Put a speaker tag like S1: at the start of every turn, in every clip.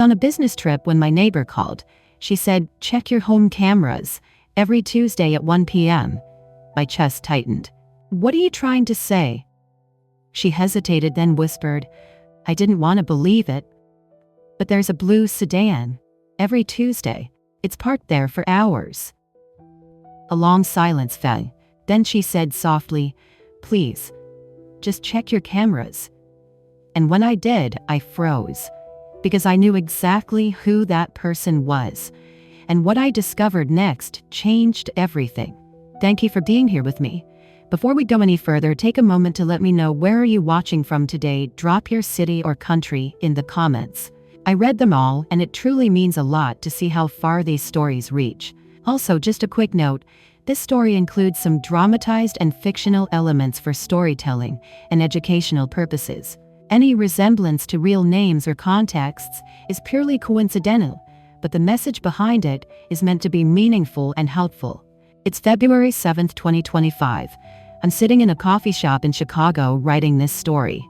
S1: On a business trip when my neighbor called, she said, "Check your home cameras every Tuesday at 1 p.m. My chest tightened. "What are you trying to say?" She hesitated, then whispered, "I didn't want to believe it, but there's a blue sedan. Every Tuesday. It's parked there for hours." A long silence fell. Then she said softly, "Please, just check your cameras." And when I did, I froze, because I knew exactly who that person was. And what I discovered next changed everything. Thank you for being here with me. Before we go any further, take a moment to let me know, where are you watching from today? Drop your city or country in the comments. I read them all, and it truly means a lot to see how far these stories reach. Also, just a quick note, this story includes some dramatized and fictional elements for storytelling and educational purposes. Any resemblance to real names or contexts is purely coincidental, but the message behind it is meant to be meaningful and helpful. It's February 7th, 2025. I'm sitting in a coffee shop in Chicago writing this story.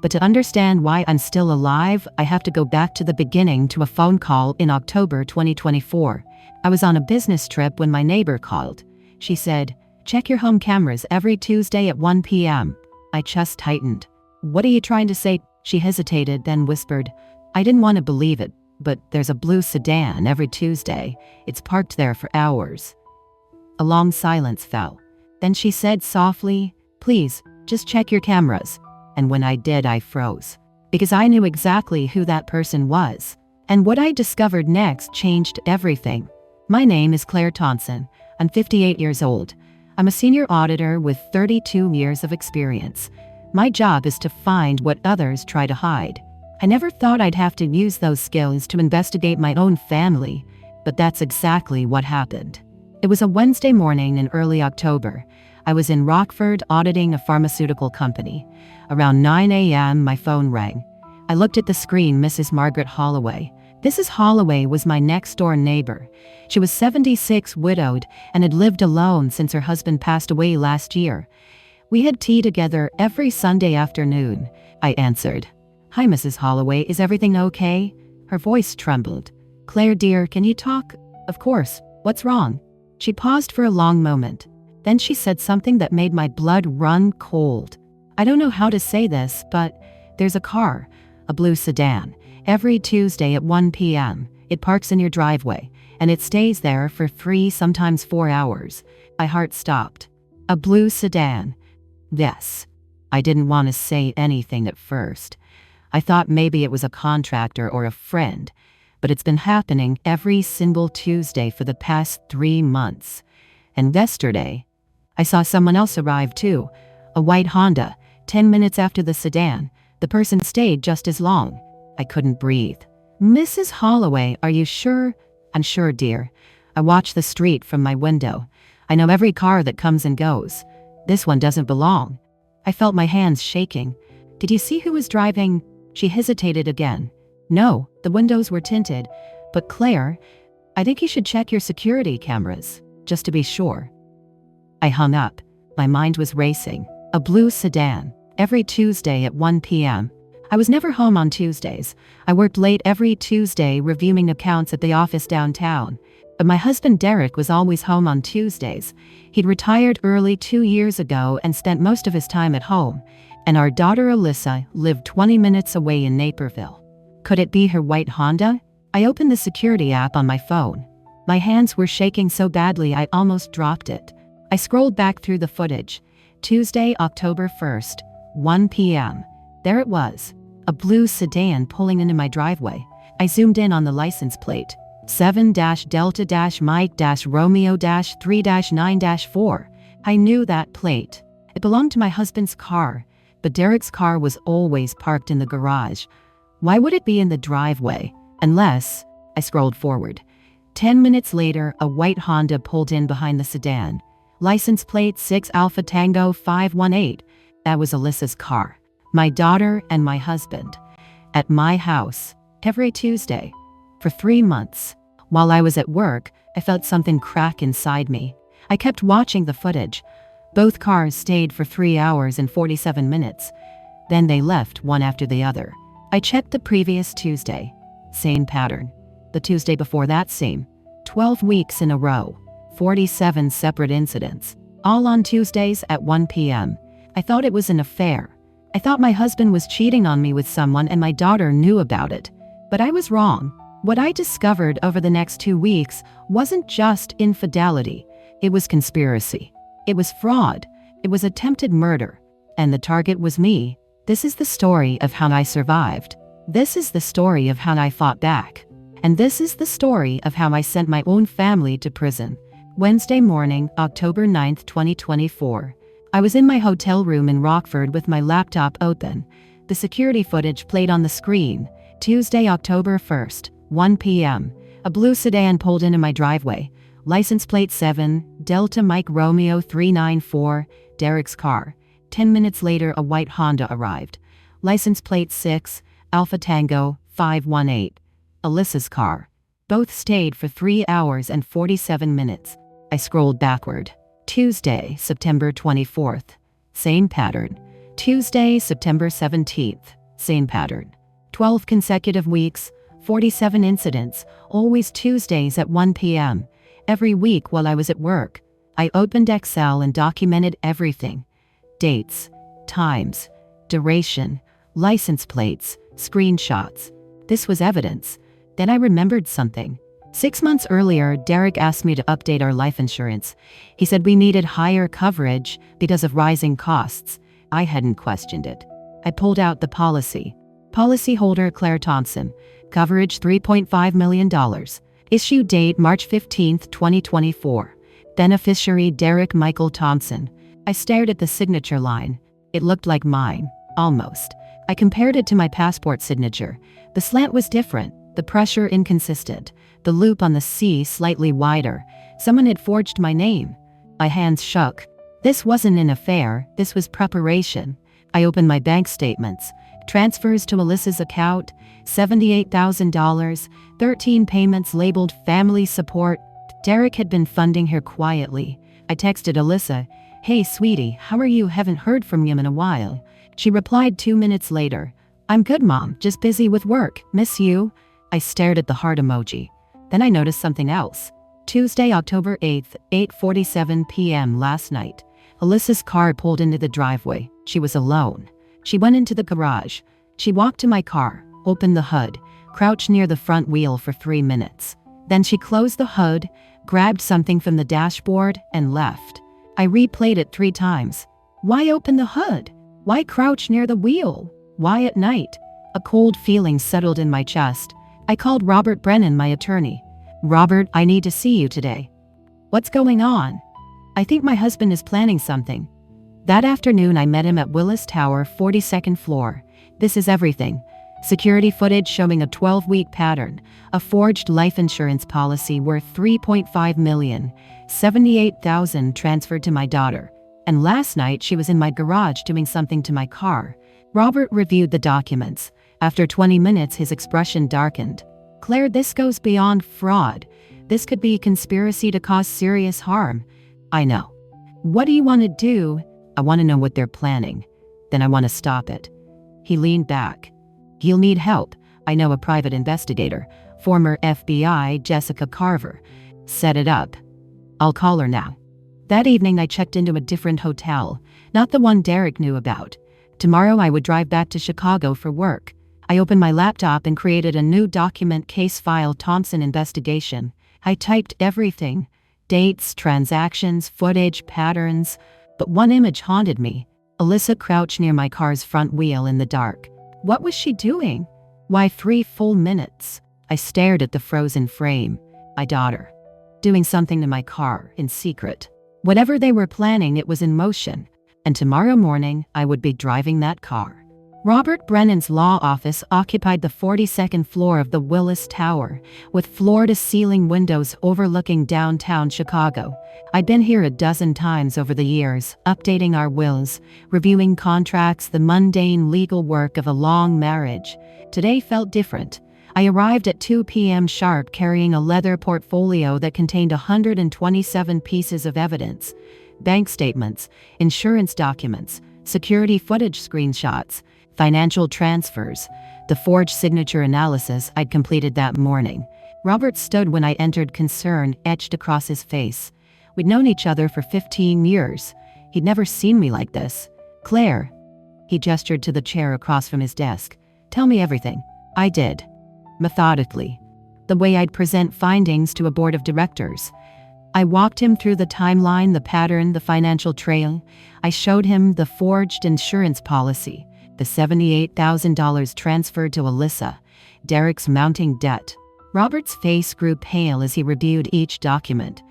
S1: But to understand why I'm still alive, I have to go back to the beginning, to a phone call in October 2024. I was on a business trip when my neighbor called. She said, "Check your home cameras every Tuesday at 1 p.m. My chest tightened. "What are you trying to say?" She hesitated, then whispered, "I didn't want to believe it, but there's a blue sedan every Tuesday. It's parked there for hours." A long silence fell. Then she said softly, "Please, just check your cameras." And when I did, I froze, because I knew exactly who that person was. And what I discovered next changed everything. My name is Claire Thompson. I'm 58 years old. I'm a senior auditor with 32 years of experience. My job is to find what others try to hide. I never thought I'd have to use those skills to investigate my own family, but that's exactly what happened. It was a Wednesday morning in early October. I was in Rockford auditing a pharmaceutical company. Around 9 a.m., my phone rang. I looked at the screen. Mrs. Margaret Holloway. Mrs. Holloway was my next-door neighbor. She was 76, widowed, and had lived alone since her husband passed away last year. We had tea together every Sunday afternoon. I answered. "Hi, Mrs. Holloway, is everything okay?" Her voice trembled. "Claire, dear, can you talk?" "Of course. What's wrong?" She paused for a long moment. Then she said something that made my blood run cold. "I don't know how to say this, but there's a car, a blue sedan, every Tuesday at 1 p.m. It parks in your driveway, and it stays there for 3, sometimes 4 hours. My heart stopped. A blue sedan. Yes. I didn't want to say anything at first. I thought maybe it was a contractor or a friend, but it's been happening every single Tuesday for the past 3 months. And yesterday, I saw someone else arrive too, a white Honda. 10 minutes after the sedan, the person stayed just as long. I couldn't breathe. "Mrs. Holloway, are you sure?" "I'm sure, dear. I watch the street from my window. I know every car that comes and goes. This one doesn't belong." I felt my hands shaking. "Did you see who was driving?" She hesitated again. "No, the windows were tinted. But Claire, I think you should check your security cameras, just to be sure." I hung up. My mind was racing. A blue sedan, every Tuesday at 1 p.m. I was never home on Tuesdays. I worked late every Tuesday reviewing accounts at the office downtown. But my husband Derek was always home on Tuesdays. He'd retired early 2 years ago and spent most of his time at home. And our daughter Alyssa lived 20 minutes away in Naperville. Could it be her white Honda? I opened the security app on my phone. My hands were shaking so badly I almost dropped it. I scrolled back through the footage. Tuesday, October 1st, 1 p.m. There it was, a blue sedan pulling into my driveway. I zoomed in on the license plate. 7-Delta-Mike-Romeo-3-9-4. I knew that plate. It belonged to my husband's car, but Derek's car was always parked in the garage. Why would it be in the driveway? Unless, I scrolled forward. 10 minutes later, a white Honda pulled in behind the sedan. License plate 6 Alpha Tango 518. That was Alyssa's car. My daughter and my husband. At my house, every Tuesday. For 3 months. While I was at work, I felt something crack inside me. I kept watching the footage. Both cars stayed for 3 hours and 47 minutes. Then they left one after the other. I checked the previous Tuesday. Same pattern. The Tuesday before that, same. 12 weeks in a row. 47 separate incidents. All on Tuesdays at 1 p.m. I thought it was an affair. I thought my husband was cheating on me with someone and my daughter knew about it. But I was wrong. What I discovered over the next 2 weeks wasn't just infidelity. It was conspiracy. It was fraud. It was attempted murder. And the target was me. This is the story of how I survived. This is the story of how I fought back. And this is the story of how I sent my own family to prison. Wednesday morning, October 9th, 2024. I was in my hotel room in Rockford with my laptop open. The security footage played on the screen. Tuesday, October 1st, 1 p.m. A blue sedan pulled into my driveway. License plate 7, Delta Mike Romeo 394, Derek's car. 10 minutes later, a white Honda arrived. License plate 6, Alpha Tango 518, Alyssa's car. Both stayed for 3 hours and 47 minutes. I scrolled backward. Tuesday, September 24th. Same pattern. Tuesday, September 17th. Same pattern. 12 consecutive weeks, 47 incidents, always Tuesdays at 1 p.m. Every week while I was at work. I opened Excel and documented everything. Dates, times, duration, license plates, screenshots. This was evidence. Then I remembered something. 6 months earlier, Derek asked me to update our life insurance. He said we needed higher coverage because of rising costs. I hadn't questioned it. I pulled out the policy. Policyholder Claire Thompson. Coverage $3.5 million. Issue date March 15, 2024. Beneficiary Derek Michael Thompson. I stared at the signature line. It looked like mine. Almost. I compared it to my passport signature. The slant was different. The pressure inconsistent. The loop on the C slightly wider. Someone had forged my name. My hands shook. This wasn't an affair. This was preparation. I opened my bank statements. Transfers to Alyssa's account, $78,000, 13 payments labeled family support. Derek had been funding her quietly. I texted Alyssa, "Hey sweetie, how are you? Haven't heard from you in a while." She replied 2 minutes later, "I'm good mom, just busy with work, miss you." I stared at the heart emoji. Then I noticed something else. Tuesday, October 8th, 8:47 p.m. last night. Alyssa's car pulled into the driveway. She was alone. She went into the garage. She walked to my car, opened the hood, crouched near the front wheel for 3 minutes. Then she closed the hood, grabbed something from the dashboard, and left. I replayed it 3 times. Why open the hood? Why crouch near the wheel? Why at night? A cold feeling settled in my chest. I called Robert Brennan, my attorney. "Robert, I need to see you today." "What's going on?" "I think my husband is planning something." That afternoon I met him at Willis Tower, 42nd floor. This is everything. Security footage showing a 12-week pattern, a forged life insurance policy worth $3.5 million, $78,000 transferred to my daughter. And last night she was in my garage doing something to my car. Robert reviewed the documents. After 20 minutes his expression darkened. "Claire, this goes beyond fraud. This could be conspiracy to cause serious harm." "I know." "What do you want to do?" "I want to know what they're planning. Then I want to stop it." He leaned back. "You'll need help. I know a private investigator, former FBI Jessica Carver. Set it up. I'll call her now." That evening I checked into a different hotel, not the one Derek knew about. Tomorrow I would drive back to Chicago for work. I opened my laptop and created a new document case file Thompson investigation. I typed everything. Dates, transactions, footage, patterns. But one image haunted me. Alyssa crouched near my car's front wheel in the dark. What was she doing? Why 3 full minutes? I stared at the frozen frame. My daughter. Doing something to my car, in secret. Whatever they were planning, it was in motion. And tomorrow morning, I would be driving that car. Robert Brennan's law office occupied the 42nd floor of the Willis Tower, with floor-to-ceiling windows overlooking downtown Chicago. I'd been here a dozen times over the years, updating our wills, reviewing contracts, the mundane legal work of a long marriage. Today felt different. I arrived at 2 p.m. sharp carrying a leather portfolio that contained 127 pieces of evidence. Bank statements, insurance documents, security footage screenshots, Financial transfers. The forged signature analysis I'd completed that morning. Robert stood when I entered, concern etched across his face. We'd known each other for 15 years. He'd never seen me like this. Claire. He gestured to the chair across from his desk. Tell me everything. I did. Methodically. The way I'd present findings to a board of directors. I walked him through the timeline, the pattern, the financial trail. I showed him the forged insurance policy, the $78,000 transferred to Alyssa, Derek's mounting debt. Robert's face grew pale as he reviewed each document.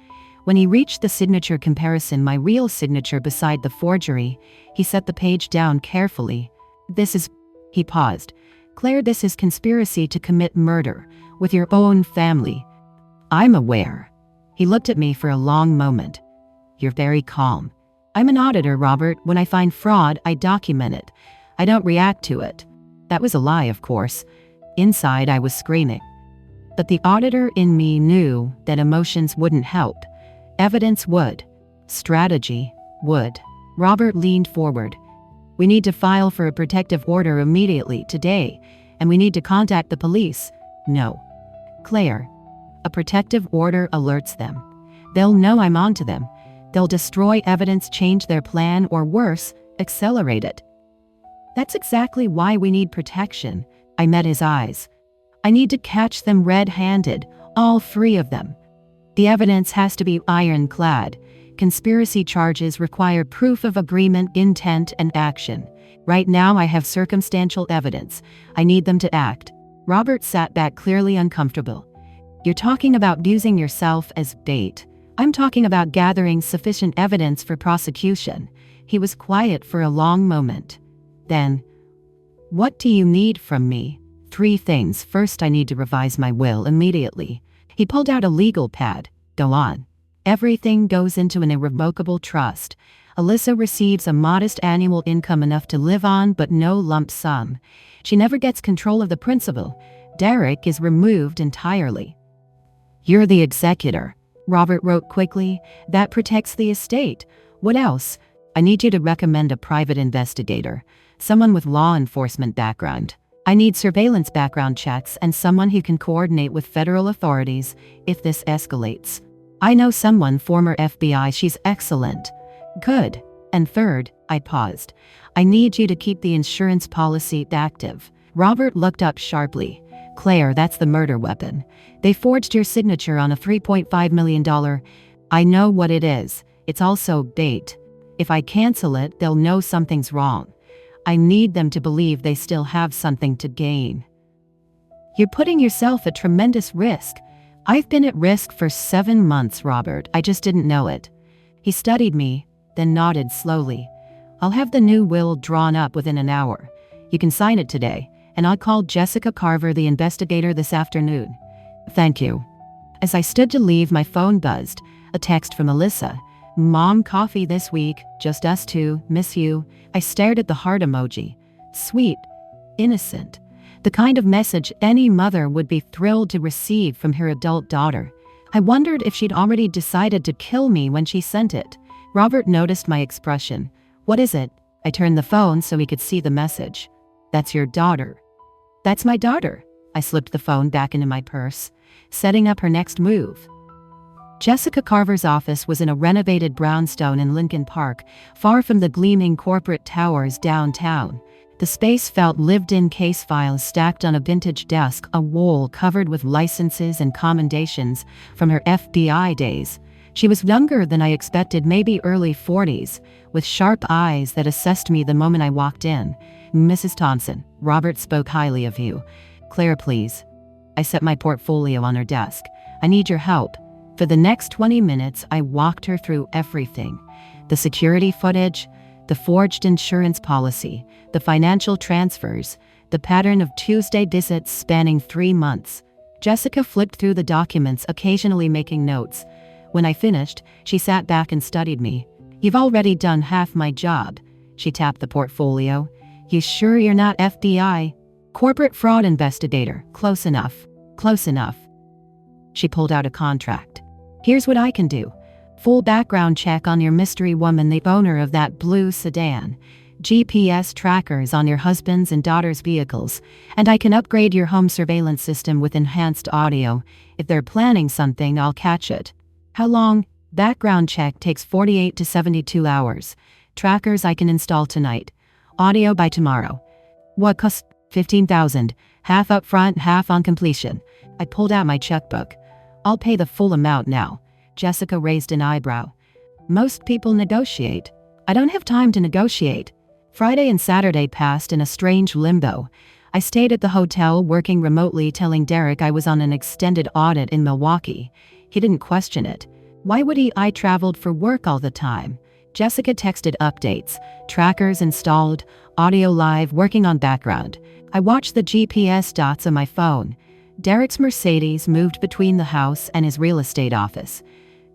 S1: When he reached the signature comparison, my real signature beside the forgery, he set the page down carefully. This is... He paused. Claire, this is conspiracy to commit murder with your own family. I'm aware. He looked at me for a long moment. You're very calm. I'm an auditor, Robert. When I find fraud, I document it. I don't react to it. That was a lie, of course. Inside, I was screaming. But the auditor in me knew that emotions wouldn't help. Evidence would. Strategy would. Robert leaned forward. We need to file for a protective order immediately, today, and we need to contact the police. No. Claire. A protective order alerts them. They'll know I'm onto them. They'll destroy evidence, change their plan, or worse, accelerate it. That's exactly why we need protection. I met his eyes. I need to catch them red-handed, all three of them. The evidence has to be ironclad. Conspiracy charges require proof of agreement, intent, and action. Right now I have circumstantial evidence. I need them to act. Robert sat back, clearly uncomfortable. You're talking about using yourself as bait. I'm talking about gathering sufficient evidence for prosecution. He was quiet for a long moment. Then, what do you need from me? 3 things. First, I need to revise my will immediately. He pulled out a legal pad. Go on. Everything goes into an irrevocable trust. Alyssa receives a modest annual income enough to live on, but no lump sum. She never gets control of the principal. Derek is removed entirely. You're the executor, Robert wrote quickly. That protects the estate. What else? I need you to recommend a private investigator, someone with law enforcement background. I need surveillance background checks and someone who can coordinate with federal authorities if this escalates. I know someone, former FBI, she's excellent. Good. And third, I paused. I need you to keep the insurance policy active. Robert looked up sharply. Claire, that's the murder weapon. They forged your signature on a $3.5 million. I know what it is. It's also bait. If I cancel it, they'll know something's wrong. I need them to believe they still have something to gain. You're putting yourself at tremendous risk. I've been at risk for 7 months, Robert. I just didn't know it. He studied me, then nodded slowly. I'll have the new will drawn up within an hour. You can sign it today, and I'll call Jessica Carver, the investigator, this afternoon. Thank you. As I stood to leave, my phone buzzed. A text from Alyssa. Mom, coffee this week. Just us two. Miss you. I stared at the heart emoji. Sweet. Innocent. The kind of message any mother would be thrilled to receive from her adult daughter. I wondered if she'd already decided to kill me when she sent it. Robert noticed my expression. What is it? I turned the phone so he could see the message. That's your daughter. That's my daughter. I slipped the phone back into my purse, setting up her next move. Jessica Carver's office was in a renovated brownstone in Lincoln Park, far from the gleaming corporate towers downtown. The space felt lived-in. Case files stacked on a vintage desk, a wall covered with licenses and commendations from her FBI days. She was younger than I expected, maybe early 40s, with sharp eyes that assessed me the moment I walked in. Mrs. Thompson, Robert spoke highly of you. Claire, please. I set my portfolio on her desk. I need your help. For the next 20 minutes, I walked her through everything. The security footage, the forged insurance policy, the financial transfers, the pattern of Tuesday visits spanning 3 months. Jessica flipped through the documents, occasionally making notes. When I finished, she sat back and studied me. You've already done half my job. She tapped the portfolio. You sure you're not FBI? Corporate fraud investigator. Close enough. Close enough. She pulled out a contract. Here's what I can do. Full background check on your mystery woman, the owner of that blue sedan. GPS trackers on your husband's and daughter's vehicles, and I can upgrade your home surveillance system with enhanced audio. If they're planning something, I'll catch it. How long? Background check takes 48 to 72 hours. Trackers I can install tonight. Audio by tomorrow. What cost? 15,000. Half up front, half on completion. I pulled out my checkbook. I'll pay the full amount now. Jessica raised an eyebrow. Most people negotiate. I don't have time to negotiate. Friday and Saturday passed in a strange limbo. I stayed at the hotel working remotely, telling Derek I was on an extended audit in Milwaukee. He didn't question it. Why would he? I traveled for work all the time. Jessica texted updates. Trackers installed. Audio live, working on background. I watched the GPS dots on my phone. Derek's Mercedes moved between the house and his real estate office.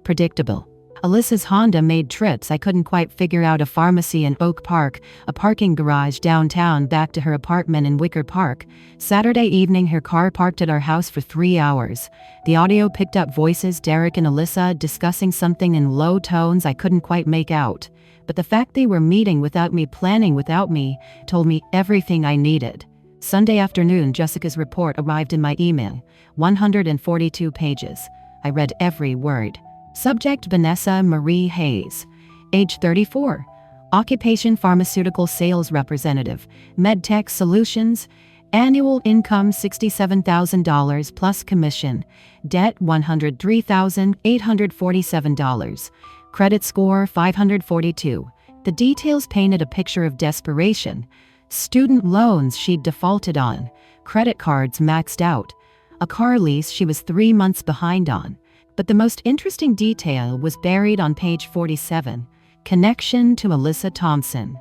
S1: Predictable. Alyssa's Honda made trips I couldn't quite figure out: a pharmacy in Oak Park, a parking garage downtown, back to her apartment in Wicker Park. Saturday evening, her car parked at our house for 3 hours. The audio picked up voices, Derek and Alyssa discussing something in low tones I couldn't quite make out. But the fact they were meeting without me, planning without me, told me everything I needed. Sunday afternoon, Jessica's report arrived in my email. 142 pages. I read every word. Subject: Vanessa Marie Hayes. Age 34. Occupation: pharmaceutical sales representative. MedTech Solutions. Annual income $67,000 plus commission. Debt $103,847. Credit score 542. The details painted a picture of desperation. Student loans she'd defaulted on. Credit cards maxed out. A car lease she was 3 months behind on. But the most interesting detail was buried on page 47. Connection to Alyssa Thompson.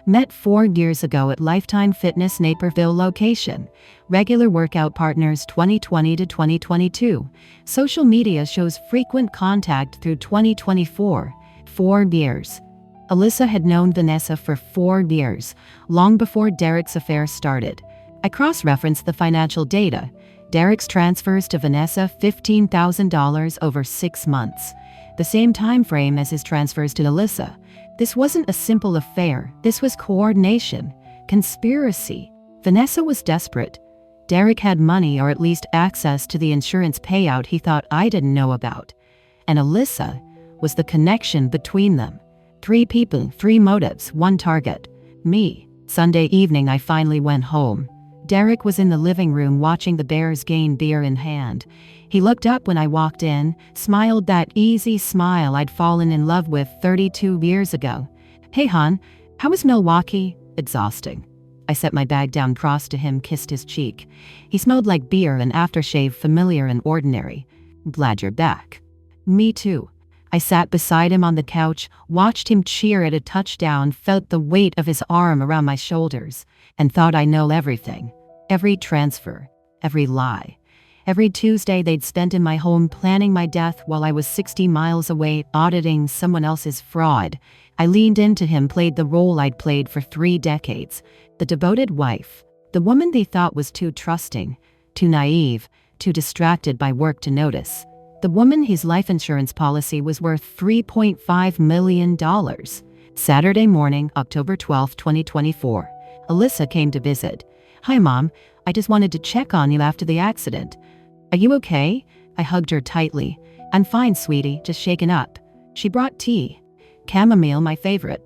S1: Met 4 years ago at Lifetime Fitness Naperville location. Regular workout partners 2020 to 2022. Social media shows frequent contact through 2024. 4 years. Alyssa had known Vanessa for 4 years, long before Derek's affair started. I cross-referenced the financial data. Derek's transfers to Vanessa $15,000 over 6 months. The same time frame as his transfers to Alyssa. This wasn't a simple affair. This was coordination. Conspiracy. Vanessa was desperate. Derek had money, or at least access to the insurance payout he thought I didn't know about. And Alyssa was the connection between them. 3 people, 3 motives, 1 target. Me. Sunday evening, I finally went home. Derek was in the living room watching the Bears game, beer in hand. He looked up when I walked in, smiled that easy smile I'd fallen in love with 32 years ago. "Hey, hon, how was Milwaukee?" "Exhausting." I set my bag down, crossed to him, kissed his cheek. He smelled like beer and aftershave, familiar and ordinary. "Glad you're back." "Me too." I sat beside him on the couch, watched him cheer at a touchdown, felt the weight of his arm around my shoulders, and thought I know everything. Every transfer, every lie. Every Tuesday they'd spent in my home planning my death while I was 60 miles away auditing someone else's fraud. I leaned into him, played the role I'd played for 3 decades. The devoted wife. The woman they thought was too trusting, too naive, too distracted by work to notice. The woman whose life insurance policy was worth $3.5 million. Saturday morning, October 12, 2024. Alyssa came to visit. "Hi, Mom. I just wanted to check on you after the accident." "Are you okay?" I hugged her tightly. "I'm fine, sweetie, just shaken up." She brought tea. Chamomile, my favorite.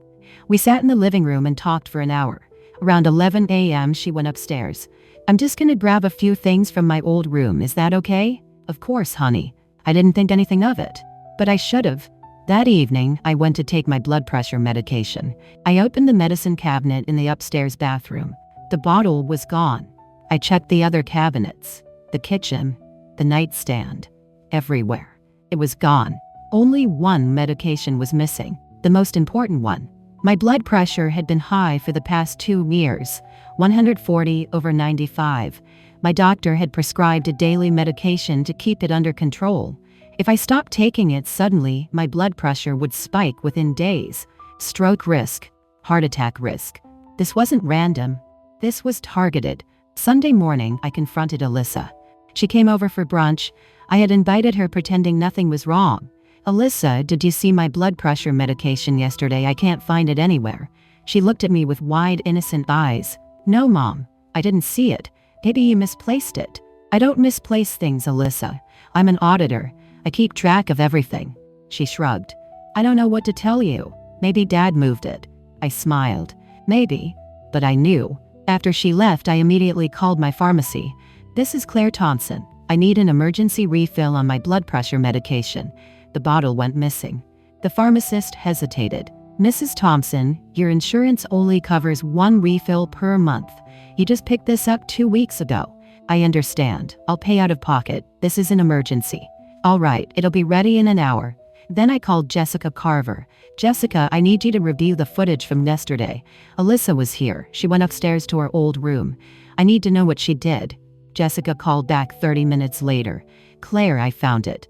S1: We sat in the living room and talked for an hour. Around 11 a.m. she went upstairs. "I'm just gonna grab a few things from my old room, is that okay?" "Of course, honey." I didn't think anything of it. But I should've. That evening, I went to take my blood pressure medication. I opened the medicine cabinet in the upstairs bathroom. The bottle was gone. I checked the other cabinets, the kitchen, the nightstand, everywhere. It was gone. Only one medication was missing, the most important one. My blood pressure had been high for the past 2 years, 140/95. My doctor had prescribed a daily medication to keep it under control. If I stopped taking it suddenly, my blood pressure would spike within days. Stroke risk, heart attack risk. This wasn't random. This was targeted. Sunday morning, I confronted Alyssa. She came over for brunch. I had invited her, pretending nothing was wrong. "Alyssa, did you see my blood pressure medication yesterday? I can't find it anywhere." She looked at me with wide, innocent eyes. No, Mom, I didn't see it. Maybe you misplaced it. I don't misplace things, Alyssa. I'm an auditor. I keep track of everything. She shrugged. I don't know what to tell you. Maybe Dad moved it. I smiled. Maybe. But I knew. After she left, I immediately called my pharmacy. This is Claire Thompson. I need an emergency refill on my blood pressure medication. The bottle went missing. The pharmacist hesitated. Mrs. Thompson, your insurance only covers one refill per month. You just picked this up 2 weeks ago. I understand. I'll pay out of pocket. This is an emergency. All right, it'll be ready in an hour. Then I called Jessica Carver. Jessica, I need you to review the footage from yesterday. Alyssa was here. She went upstairs to her old room. I need to know what she did. Jessica called back 30 minutes later. Claire, I found it.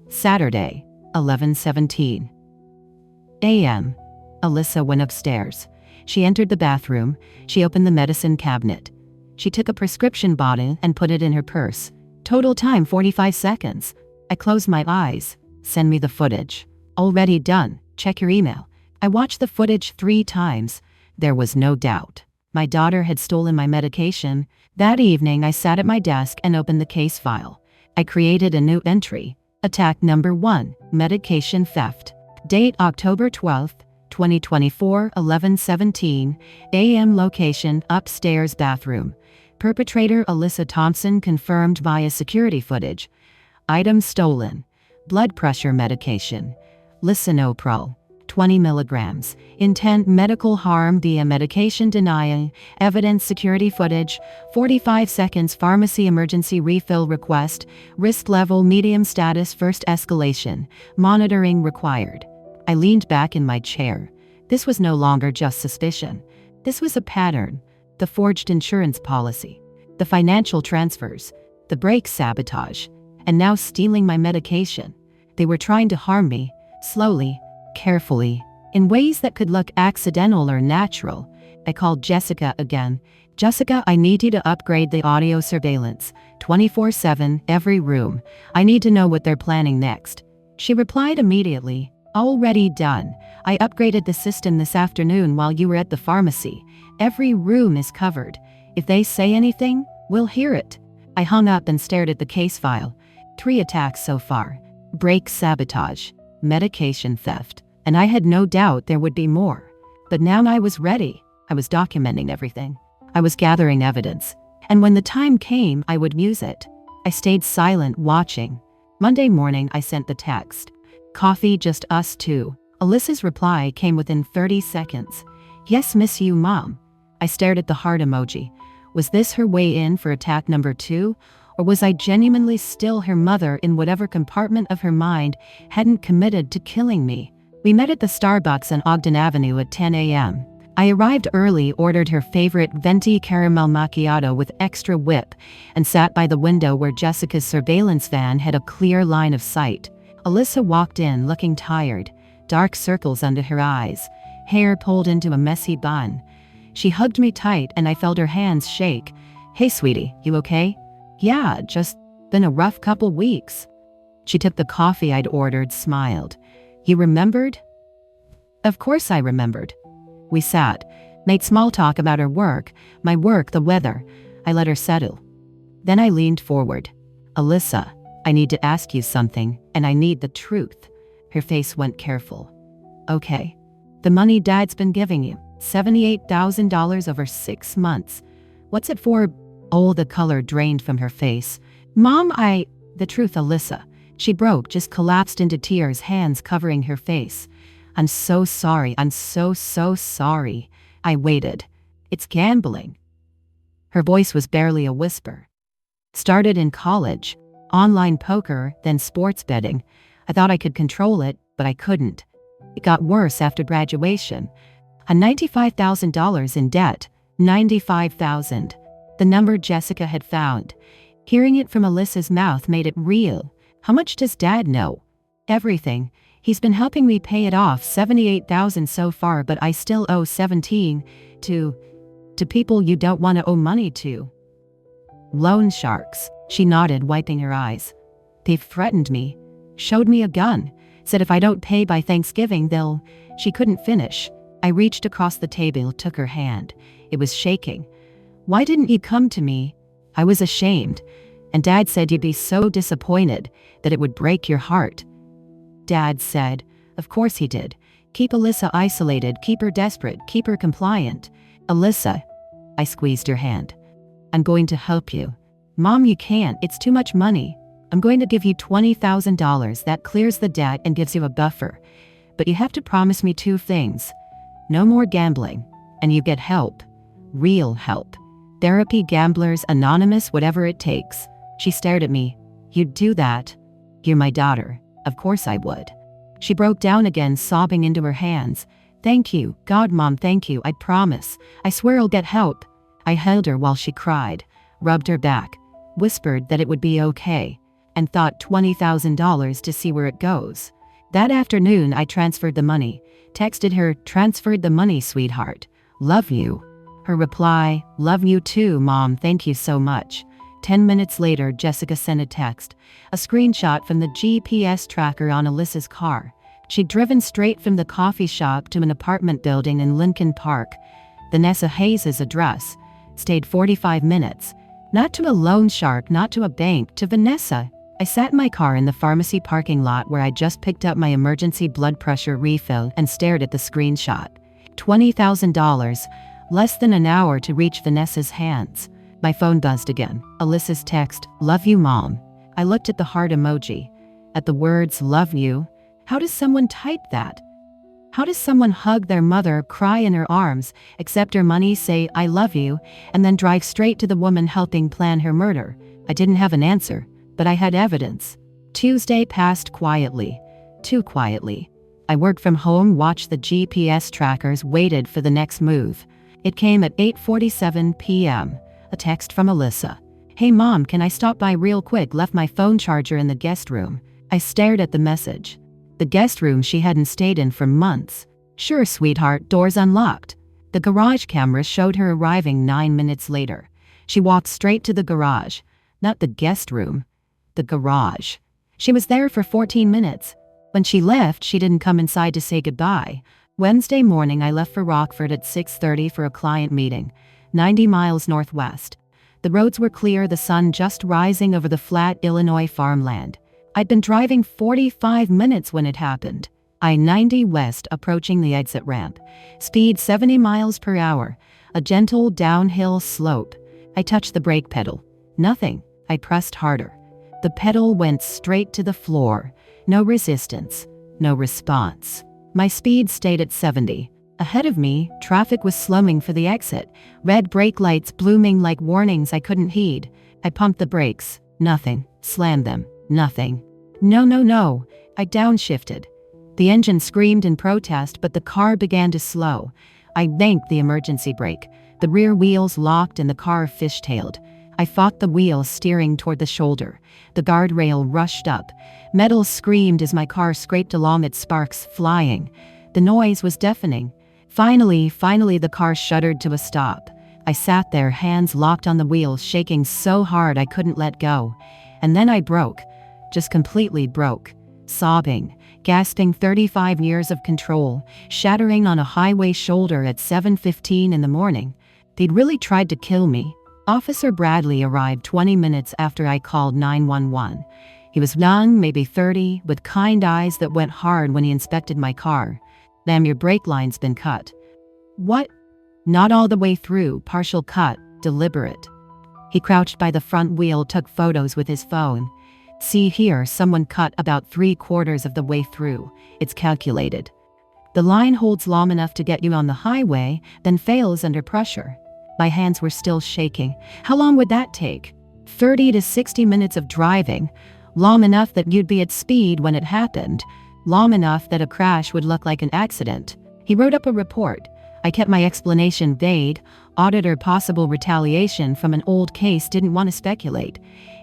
S1: Saturday, 11:17 a.m. Alyssa went upstairs. She entered the bathroom. She opened the medicine cabinet. She took a prescription bottle and put it in her purse. Total time 45 seconds. I closed my eyes. Send me the footage. Already done. Check your email. I watched the footage 3 times. There was no doubt. My daughter had stolen my medication. That evening, I sat at my desk and opened the case file. I created a new entry. Attack number 1, medication theft. Date October 12th, 2024, 11:17 a.m. Location upstairs bathroom. Perpetrator Alyssa Thompson confirmed via security footage. Item stolen. Blood pressure medication. Lisinopril. 20 milligrams. Intent medical harm via medication denial. Evidence security footage. 45 seconds pharmacy emergency refill request. Risk level medium status first escalation. Monitoring required. I leaned back in my chair. This was no longer just suspicion. This was a pattern. The forged insurance policy. The financial transfers. The brake sabotage. And now stealing my medication. They were trying to harm me. Slowly. Carefully, in ways that could look accidental or natural. I called Jessica again. Jessica, I need you to upgrade the audio surveillance. 24/7, every room. I need to know what they're planning next. She replied immediately. Already done. I upgraded the system this afternoon while you were at the pharmacy. Every room is covered. If they say anything, we'll hear it. I hung up and stared at the case file. 3 attacks so far. Brake sabotage. Medication theft, and I had no doubt there would be more. But now I was ready. I was documenting everything. I was gathering evidence. And when the time came, I would use it. I stayed silent, watching. Monday morning, I sent the text. Coffee, just us two. Alyssa's reply came within 30 seconds. Yes, miss you, Mom. I stared at the heart emoji. Was this her way in for attack number 2? Or was I genuinely still her mother in whatever compartment of her mind hadn't committed to killing me? We met at the Starbucks on Ogden Avenue at 10 a.m. I arrived early, ordered her favorite venti caramel macchiato with extra whip, and sat by the window where Jessica's surveillance van had a clear line of sight. Alyssa walked in looking tired, dark circles under her eyes, hair pulled into a messy bun. She hugged me tight and I felt her hands shake. Hey, sweetie, you okay? Yeah, just been a rough couple weeks. She took the coffee I'd ordered, smiled. You remembered? Of course I remembered. We sat, made small talk about her work, my work, the weather. I let her settle. Then I leaned forward. Alyssa, I need to ask you something, and I need the truth. Her face went careful. Okay. The money Dad's been giving you, $78,000 over 6 months. What's it for? Oh, the color drained from her face. Mom, the truth, Alyssa. She broke, just collapsed into tears, hands covering her face. I'm so sorry. I'm so sorry. I waited. It's gambling. Her voice was barely a whisper. Started in college. Online poker, then sports betting. I thought I could control it, but I couldn't. It got worse after graduation. I'm $95,000 in debt. $95,000. The number Jessica had found. Hearing it from Alyssa's mouth made it real. How much does Dad know? Everything. He's been helping me pay it off, $78,000 so far, but I still owe 17 to people you don't want to owe money to. Loan sharks. She nodded, wiping her eyes. They've threatened me. Showed me a gun. Said if I don't pay by Thanksgiving, She couldn't finish. I reached across the table, took her hand. It was shaking. Why didn't you come to me? I was ashamed. And Dad said you'd be so disappointed that it would break your heart. Dad said, of course he did. Keep Alyssa isolated, keep her desperate, keep her compliant. Alyssa, I squeezed her hand. I'm going to help you. Mom, you can't, it's too much money. I'm going to give you $20,000. That clears the debt and gives you a buffer. But you have to promise me 2 things. No more gambling, and you get help. Real help. Therapy, Gamblers Anonymous, whatever it takes. She stared at me. You'd do that? You're my daughter. Of course I would. She broke down again, sobbing into her hands. Thank you, God, Mom, thank you, I promise. I swear I'll get help. I held her while she cried, rubbed her back, whispered that it would be okay, and thought $20,000 to see where it goes. That afternoon I transferred the money, texted her, transferred the money, sweetheart. Love you. Her reply, love you too, Mom, thank you so much. 10 minutes later, Jessica sent a text, a screenshot from the GPS tracker on Alyssa's car. She'd driven straight from the coffee shop to an apartment building in Lincoln Park, Vanessa Hayes' address, stayed 45 minutes. Not to a loan shark, not to a bank, to Vanessa. I sat in my car in the pharmacy parking lot where I just picked up my emergency blood pressure refill and stared at the screenshot. $20,000, less than an hour to reach Vanessa's hands. My phone buzzed again. Alyssa's text, love you, Mom. I looked at the heart emoji, at the words, love you. How does someone type that? How does someone hug their mother, cry in her arms, accept her money, say, I love you, and then drive straight to the woman helping plan her murder? I didn't have an answer, but I had evidence. Tuesday passed quietly. Too quietly. I worked from home, watched the GPS trackers, waited for the next move. It came at 8:47 p.m. A text from Alyssa. Hey Mom, can I stop by real quick? Left my phone charger in the guest room. I stared at the message. The guest room she hadn't stayed in for months. Sure, sweetheart, doors unlocked. The garage camera showed her arriving 9 minutes later. She walked straight to the garage. Not the guest room. The garage. She was there for 14 minutes. When she left, she didn't come inside to say goodbye. Wednesday morning, I left for Rockford at 6:30 for a client meeting. 90 miles northwest. The roads were clear, the sun just rising over the flat Illinois farmland. I'd been driving 45 minutes when it happened. I-90 west, approaching the exit ramp. Speed 70 miles per hour. A gentle downhill slope. I touched the brake pedal. Nothing. I pressed harder. The pedal went straight to the floor. No resistance. No response. My speed stayed at 70. Ahead of me, traffic was slowing for the exit. Red brake lights blooming like warnings I couldn't heed. I pumped the brakes. Nothing. Slammed them. Nothing. No, no, no. I downshifted. The engine screamed in protest, but the car began to slow. I yanked the emergency brake. The rear wheels locked and the car fishtailed. I fought the wheel, steering toward the shoulder. The guardrail rushed up. Metal screamed as my car scraped along, its sparks flying. The noise was deafening. Finally, the car shuddered to a stop. I sat there, hands locked on the wheel, shaking so hard I couldn't let go. And then I broke. Just completely broke. Sobbing, gasping, 35 years of control, shattering on a highway shoulder at 7:15 in the morning. They'd really tried to kill me. Officer Bradley arrived 20 minutes after I called 911. He was young, maybe 30, with kind eyes that went hard when he inspected my car. Damn, your brake line's been cut. What? Not all the way through, partial cut, deliberate. He crouched by the front wheel, took photos with his phone. See here, someone cut about 3/4 of the way through. It's calculated. The line holds long enough to get you on the highway, then fails under pressure. My hands were still shaking. How long would that take? 30 to 60 minutes of driving. Long enough that you'd be at speed when it happened. Long enough that a crash would look like an accident. He wrote up a report. I kept my explanation vague. Auditor, possible retaliation from an old case, didn't want to speculate.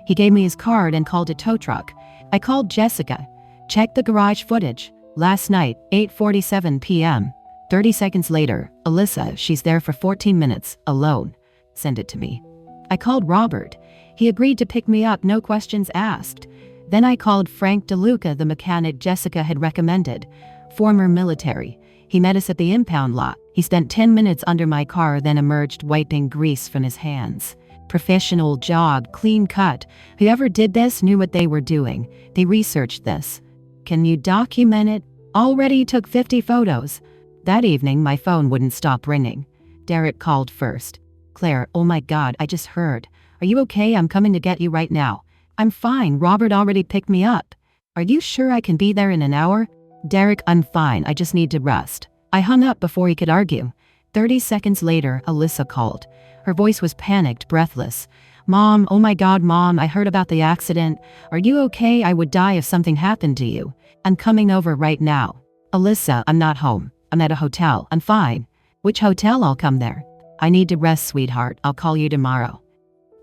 S1: He gave me his card and called a tow truck. I called Jessica. Checked the garage footage. Last night, 8:47 p.m. 30 seconds later, Alyssa, she's there for 14 minutes, alone. Send it to me. I called Robert. He agreed to pick me up, no questions asked. Then I called Frank DeLuca, the mechanic Jessica had recommended. Former military. He met us at the impound lot. He spent 10 minutes under my car, then emerged wiping grease from his hands. Professional job, clean cut. Whoever did this knew what they were doing. They researched this. Can you document it? Already took 50 photos. That evening, my phone wouldn't stop ringing. Derek called first. Claire, oh my God, I just heard. Are you okay? I'm coming to get you right now. I'm fine. Robert already picked me up. Are you sure I can be there in an hour? Derek, I'm fine. I just need to rest. I hung up before he could argue. 30 seconds later, Alyssa called. Her voice was panicked, breathless. Mom, oh my God, Mom, I heard about the accident. Are you okay? I would die if something happened to you. I'm coming over right now. Alyssa, I'm not home. I'm at a hotel. I'm fine. Which hotel? I'll come there. I need to rest, sweetheart. I'll call you tomorrow.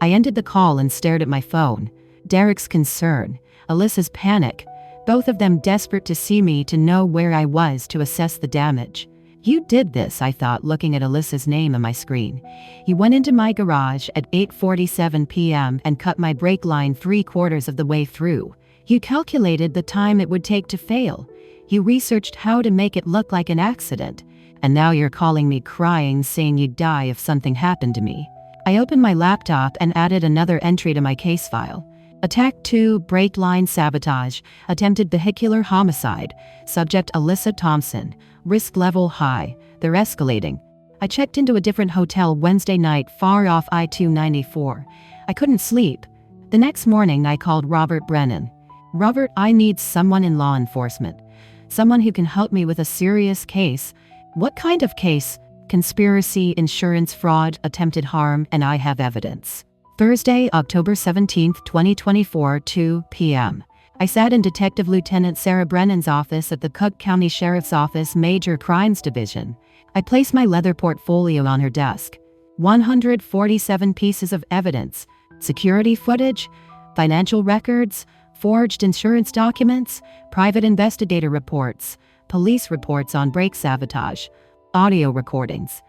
S1: I ended the call and stared at my phone. Derek's concern, Alyssa's panic, both of them desperate to see me, to know where I was, to assess the damage. You did this, I thought, looking at Alyssa's name on my screen. You went into my garage at 8:47 p.m. and cut my brake line 3/4 of the way through. You calculated the time it would take to fail. You researched how to make it look like an accident. And now you're calling me crying, saying you'd die if something happened to me. I opened my laptop and added another entry to my case file. Attack 2, brake line sabotage, attempted vehicular homicide, subject Alyssa Thompson, risk level high, they're escalating. I checked into a different hotel Wednesday night far off I-294. I couldn't sleep. The next morning I called Robert Brennan. Robert, I need someone in law enforcement. Someone who can help me with a serious case. What kind of case? Conspiracy, insurance fraud, attempted harm, and I have evidence. Thursday, October 17, 2024, 2 p.m. I sat in Detective Lieutenant Sarah Brennan's office at the Cook County Sheriff's Office Major Crimes Division. I placed my leather portfolio on her desk. 147 pieces of evidence, security footage, financial records, forged insurance documents, private investigator reports, police reports on brake sabotage, audio recordings.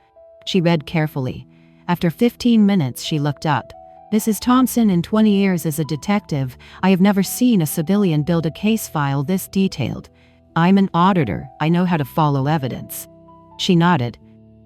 S1: She read carefully. After 15 minutes, she looked up. Mrs. Thompson, in 20 years as a detective, I have never seen a civilian build a case file this detailed. I'm an auditor. I know how to follow evidence. She nodded.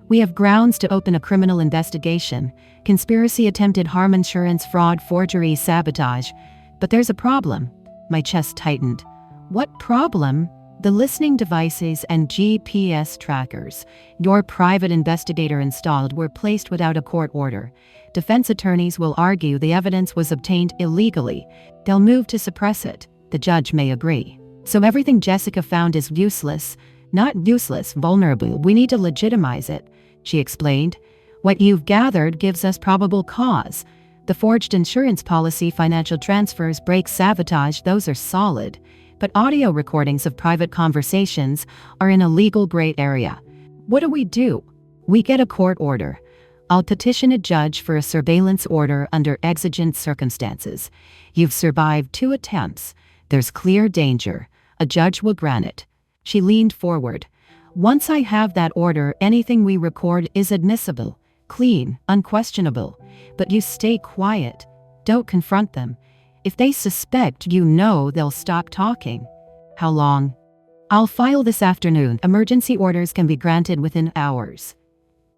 S1: We have grounds to open a criminal investigation. Conspiracy, attempted harm, insurance fraud, forgery, sabotage. But there's a problem. My chest tightened. What problem? The listening devices and GPS trackers your private investigator installed were placed without a court order. Defense attorneys will argue the evidence was obtained illegally. They'll move to suppress it. The judge may agree. So everything Jessica found is useless. Not useless, vulnerable. We need to legitimize it, she explained. What you've gathered gives us probable cause. The forged insurance policy, financial transfers, brake sabotage, those are solid. But audio recordings of private conversations are in a legal gray area. What do? We get a court order. I'll petition a judge for a surveillance order under exigent circumstances. You've survived 2 attempts. There's clear danger. A judge will grant it. She leaned forward. Once I have that order, anything we record is admissible, clean, unquestionable. But you stay quiet. Don't confront them. If they suspect, they'll stop talking. How long? I'll file this afternoon. Emergency orders can be granted within hours.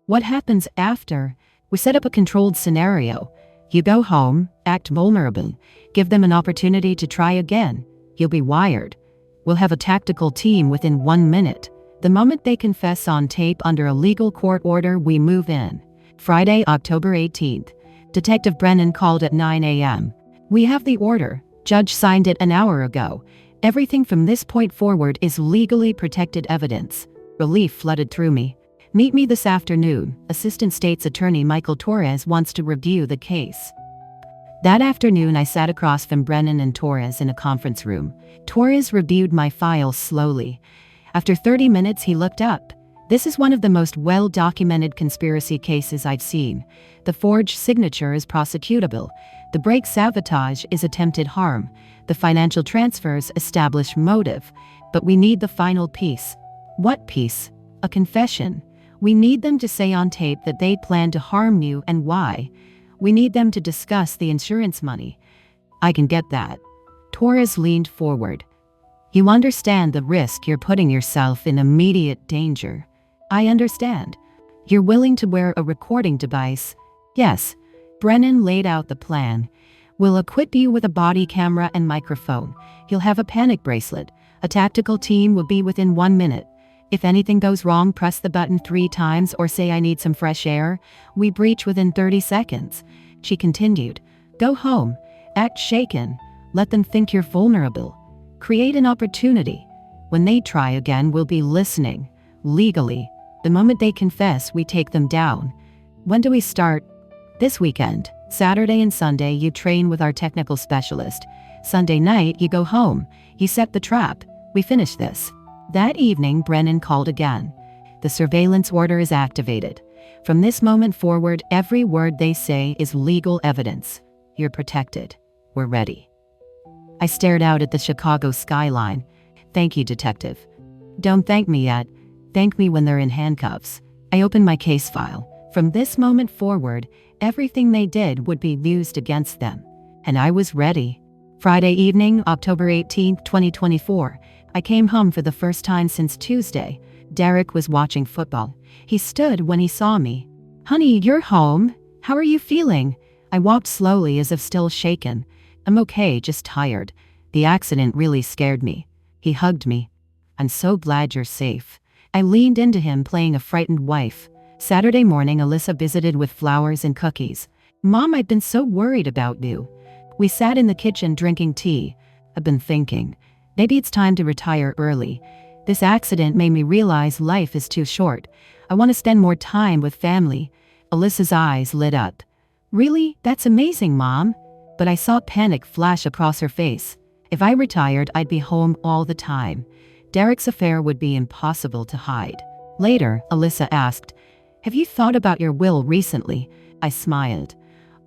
S1: What happens after? We set up a controlled scenario. You go home, act vulnerable, give them an opportunity to try again. You'll be wired. We'll have a tactical team within 1 minute. The moment they confess on tape under a legal court order, we move in. Friday, October 18th. Detective Brennan called at 9 a.m. We have the order. Judge signed it an hour ago. Everything from this point forward is legally protected evidence. Relief flooded through me. Meet me this afternoon. Assistant State's Attorney Michael Torres wants to review the case. That afternoon, I sat across from Brennan and Torres in a conference room. Torres reviewed my file slowly. After 30 minutes, he looked up. This is one of the most well-documented conspiracy cases I've seen. The forged signature is prosecutable. The brake sabotage is attempted harm. The financial transfers establish motive. But we need the final piece. What piece? A confession. We need them to say on tape that they plan to harm you and why. We need them to discuss the insurance money. I can get that. Torres leaned forward. You understand the risk you're putting yourself in immediate danger. I understand. You're willing to wear a recording device. Yes. Brennan laid out the plan. We'll equip you with a body camera and microphone. You'll have a panic bracelet. A tactical team will be within 1 minute. If anything goes wrong, press the button 3 times or say I need some fresh air. We breach within 30 seconds. She continued. Go home. Act shaken. Let them think you're vulnerable. Create an opportunity. When they try again, we'll be listening. Legally. The moment they confess, we take them down. When do we start? This weekend. Saturday and Sunday, you train with our technical specialist. Sunday night, you go home. You set the trap. We finish this. That evening, Brennan called again. The surveillance order is activated. From this moment forward, every word they say is legal evidence. You're protected. We're ready. I stared out at the Chicago skyline. Thank you, detective. Don't thank me yet. Thank me when they're in handcuffs. I opened my case file. From this moment forward, everything they did would be used against them. And I was ready. Friday evening, October 18, 2024. I came home for the first time since Tuesday. Derek was watching football. He stood when he saw me. Honey, you're home. How are you feeling? I walked slowly as if still shaken. I'm okay, just tired. The accident really scared me. He hugged me. I'm so glad you're safe. I leaned into him, playing a frightened wife. Saturday morning, Alyssa visited with flowers and cookies. Mom, I've been so worried about you. We sat in the kitchen drinking tea. I've been thinking, maybe it's time to retire early. This accident made me realize life is too short. I want to spend more time with family. Alyssa's eyes lit up. Really? That's amazing, Mom. But I saw panic flash across her face. If I retired, I'd be home all the time. Derek's affair would be impossible to hide. Later, Alyssa asked, have you thought about your will recently? I smiled.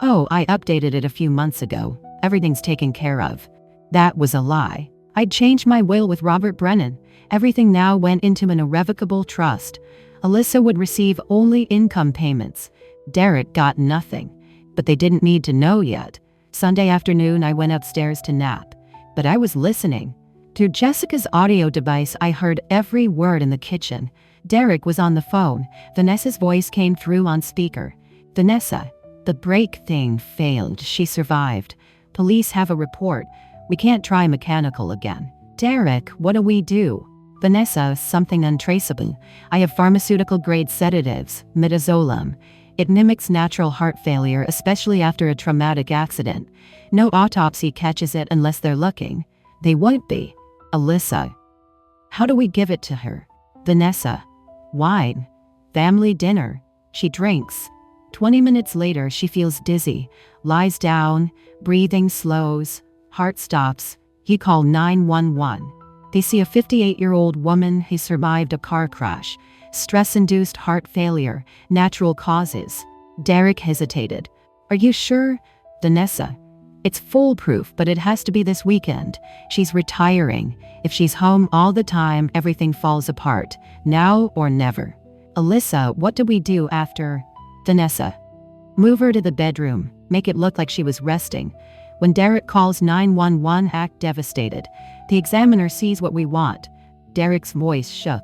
S1: Oh, I updated it a few months ago. Everything's taken care of. That was a lie. I'd changed my will with Robert Brennan. Everything now went into an irrevocable trust. Alyssa would receive only income payments. Derek got nothing. But they didn't need to know yet. Sunday afternoon, I went upstairs to nap. But I was listening. Through Jessica's audio device, I heard every word in the kitchen. Derek was on the phone. Vanessa's voice came through on speaker. Vanessa, the brake thing failed. She survived. Police have a report. We can't try mechanical again. Derek, what do we do? Vanessa, something untraceable. I have pharmaceutical-grade sedatives, midazolam. It mimics natural heart failure, especially after a traumatic accident. No autopsy catches it unless they're looking. They won't be. Alyssa. How do we give it to her? Vanessa. Wine. Family dinner. She drinks. 20 minutes later, she feels dizzy, lies down, breathing slows, heart stops. He called 911. They see a 58-year-old woman who survived a car crash. Stress-induced heart failure, natural causes. Derek hesitated. Are you sure? Vanessa. It's foolproof, but it has to be this weekend. She's retiring. If she's home all the time, everything falls apart. Now or never. Alyssa, what do we do after? Vanessa. Move her to the bedroom. Make it look like she was resting. When Derek calls 911, act devastated. The examiner sees what we want. Derek's voice shook.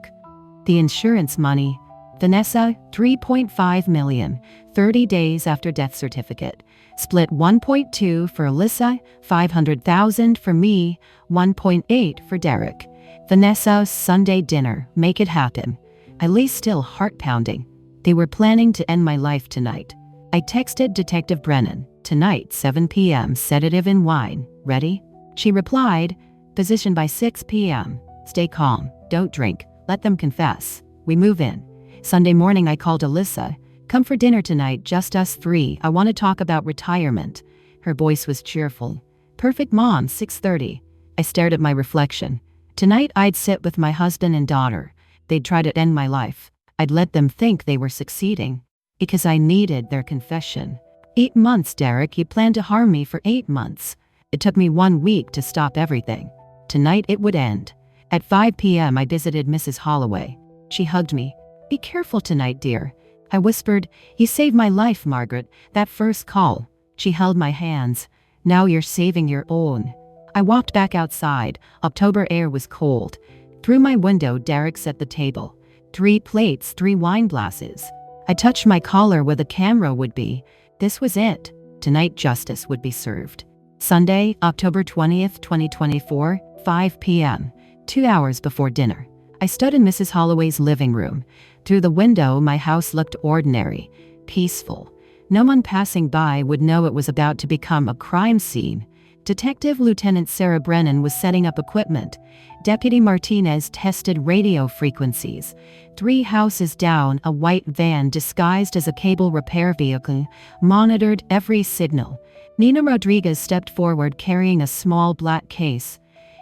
S1: The insurance money. Vanessa, $3.5 million, 30 days after death certificate. Split 1.2 for Alyssa, 500,000 for me, 1.8 for Derek. Vanessa, Sunday dinner, make it happen. I lay still, heart pounding. They were planning to end my life tonight. I texted Detective Brennan, tonight, 7 p.m., sedative and wine. Ready? She replied, position by 6 p.m. Stay calm, don't drink, let them confess. We move in. Sunday morning, I called Alyssa. Come for dinner tonight, just us 3. I want to talk about retirement. Her voice was cheerful. Perfect, Mom, 6:30. I stared at my reflection. Tonight, I'd sit with my husband and daughter. They'd try to end my life. I'd let them think they were succeeding. Because I needed their confession. 8 months, Derek, you planned to harm me for 8 months. It took me 1 week to stop everything. Tonight, it would end. At 5 p.m., I visited Mrs. Holloway. She hugged me. Be careful tonight, dear. I whispered, you saved my life, Margaret, that first call. She held my hands. Now you're saving your own. I walked back outside. October air was cold. Through my window, Derek set the table. 3 plates, 3 wine glasses. I touched my collar where the camera would be. This was it. Tonight justice would be served. Sunday, October 20th, 2024, 5 p.m., 2 hours before dinner. I stood in Mrs. Holloway's living room. Through the window, my house looked ordinary, peaceful. No one passing by would know it was about to become a crime scene. Detective Lieutenant Sarah Brennan was setting up equipment. Deputy Martinez tested radio frequencies. 3 houses down, a white van disguised as a cable repair vehicle monitored every signal. Nina Rodriguez stepped forward carrying a small black case.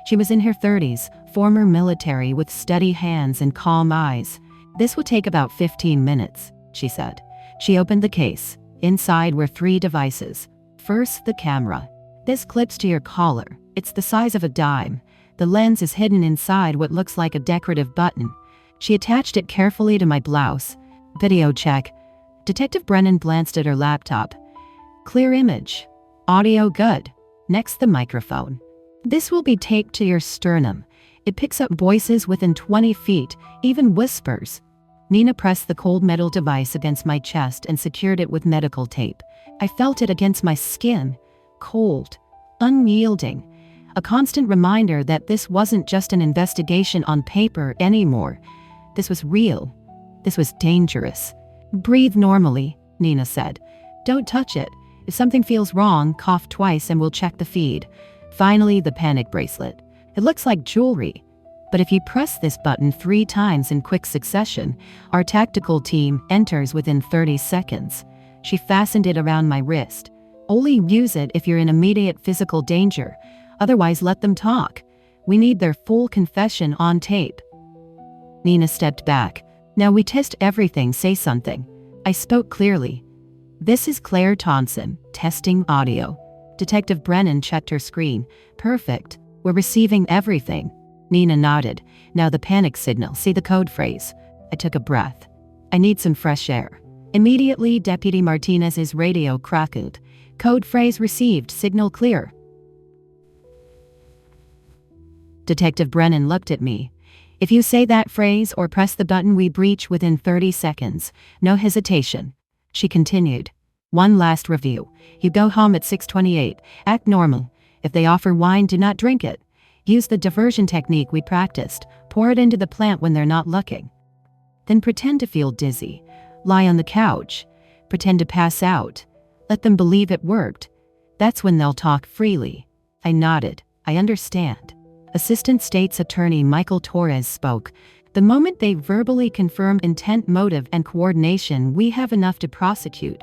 S1: She was in her 30s, former military with steady hands and calm eyes. "This will take about 15 minutes, she said. She opened the case. Inside were 3 devices. First, the camera. This clips to your collar. It's the size of a dime. The lens is hidden inside what looks like a decorative button. She attached it carefully to my blouse. Video check. Detective Brennan glanced at her laptop. Clear image. Audio good. Next, the microphone. This will be taped to your sternum. It picks up voices within 20 feet, even whispers. Nina pressed the cold metal device against my chest and secured it with medical tape. I felt it against my skin. Cold. Unyielding. A constant reminder that this wasn't just an investigation on paper anymore. This was real. This was dangerous. "Breathe normally," Nina said. "Don't touch it. If something feels wrong, cough twice and we'll check the feed." Finally, the panic bracelet. It looks like jewelry. But if you press this button 3 times in quick succession, our tactical team enters within 30 seconds. She fastened it around my wrist. Only use it if you're in immediate physical danger. Otherwise, let them talk. We need their full confession on tape. Nina stepped back. "Now we test everything, say something." I spoke clearly. "This is Claire Thompson, testing audio." Detective Brennan checked her screen. "Perfect. We're receiving everything." Nina nodded. "Now the panic signal. See the code phrase." I took a breath. "I need some fresh air." Immediately, Deputy Martinez's radio crackled. "Code phrase received. Signal clear." Detective Brennan looked at me. "If you say that phrase or press the button, we breach within 30 seconds. No hesitation." She continued. "One last review. You go home at 6:28. Act normal. If they offer wine, do not drink it. Use the diversion technique we practiced. Pour it into the plant when they're not looking. Then pretend to feel dizzy. Lie on the couch. Pretend to pass out. Let them believe it worked. That's when they'll talk freely." I nodded. "I understand." Assistant State's Attorney Michael Torres spoke. "The moment they verbally confirm intent, motive, and coordination, we have enough to prosecute.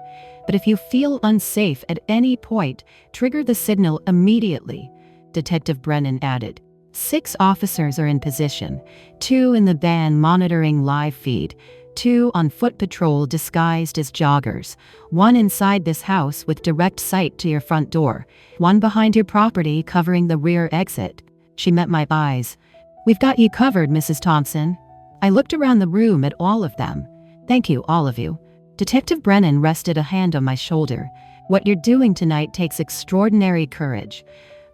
S1: But if you feel unsafe at any point, trigger the signal immediately." Detective Brennan added. 6 officers are in position. 2 in the van monitoring live feed. 2 on foot patrol disguised as joggers. 1 inside this house with direct sight to your front door. 1 behind your property covering the rear exit. She met my eyes. "We've got you covered, Mrs. Thompson." I looked around the room at all of them. "Thank you, all of you." Detective Brennan rested a hand on my shoulder. "What you're doing tonight takes extraordinary courage.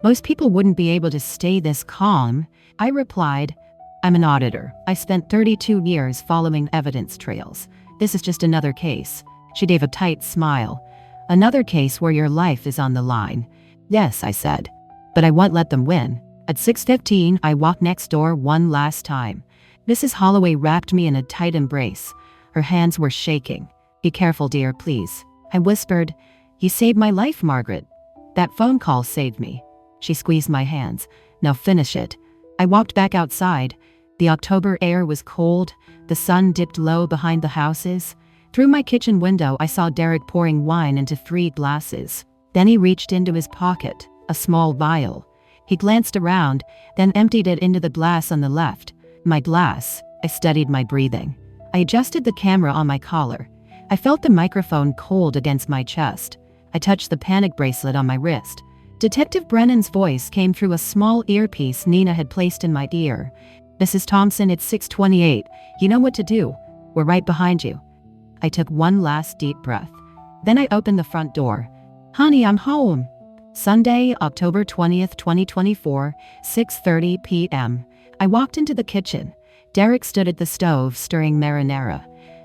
S1: Most people wouldn't be able to stay this calm." I replied, "I'm an auditor. I spent 32 years following evidence trails. This is just another case." She gave a tight smile. "Another case where your life is on the line." "Yes," I said. "But I won't let them win." At 6:15, I walked next door one last time. Mrs. Holloway wrapped me in a tight embrace. Her hands were shaking. "Be careful, dear, please." I whispered, "You saved my life, Margaret." "That phone call saved me." She squeezed my hands. "Now finish it." I walked back outside. The October air was cold. The sun dipped low behind the houses. Through my kitchen window, I saw Derek pouring wine into 3 glasses. Then he reached into his pocket, a small vial. He glanced around, then emptied it into the glass on the left. My glass. I studied my breathing. I adjusted the camera on my collar. I felt the microphone cold against my chest. I touched the panic bracelet on my wrist. Detective Brennan's voice came through a small earpiece Nina had placed in my ear. "Mrs. Thompson, it's 6:28. You know what to do. We're right behind you." I took one last deep breath. Then I opened the front door. "Honey, I'm home." Sunday, October 20th, 2024, 6:30 p.m. I walked into the kitchen. Derek stood at the stove stirring marinara.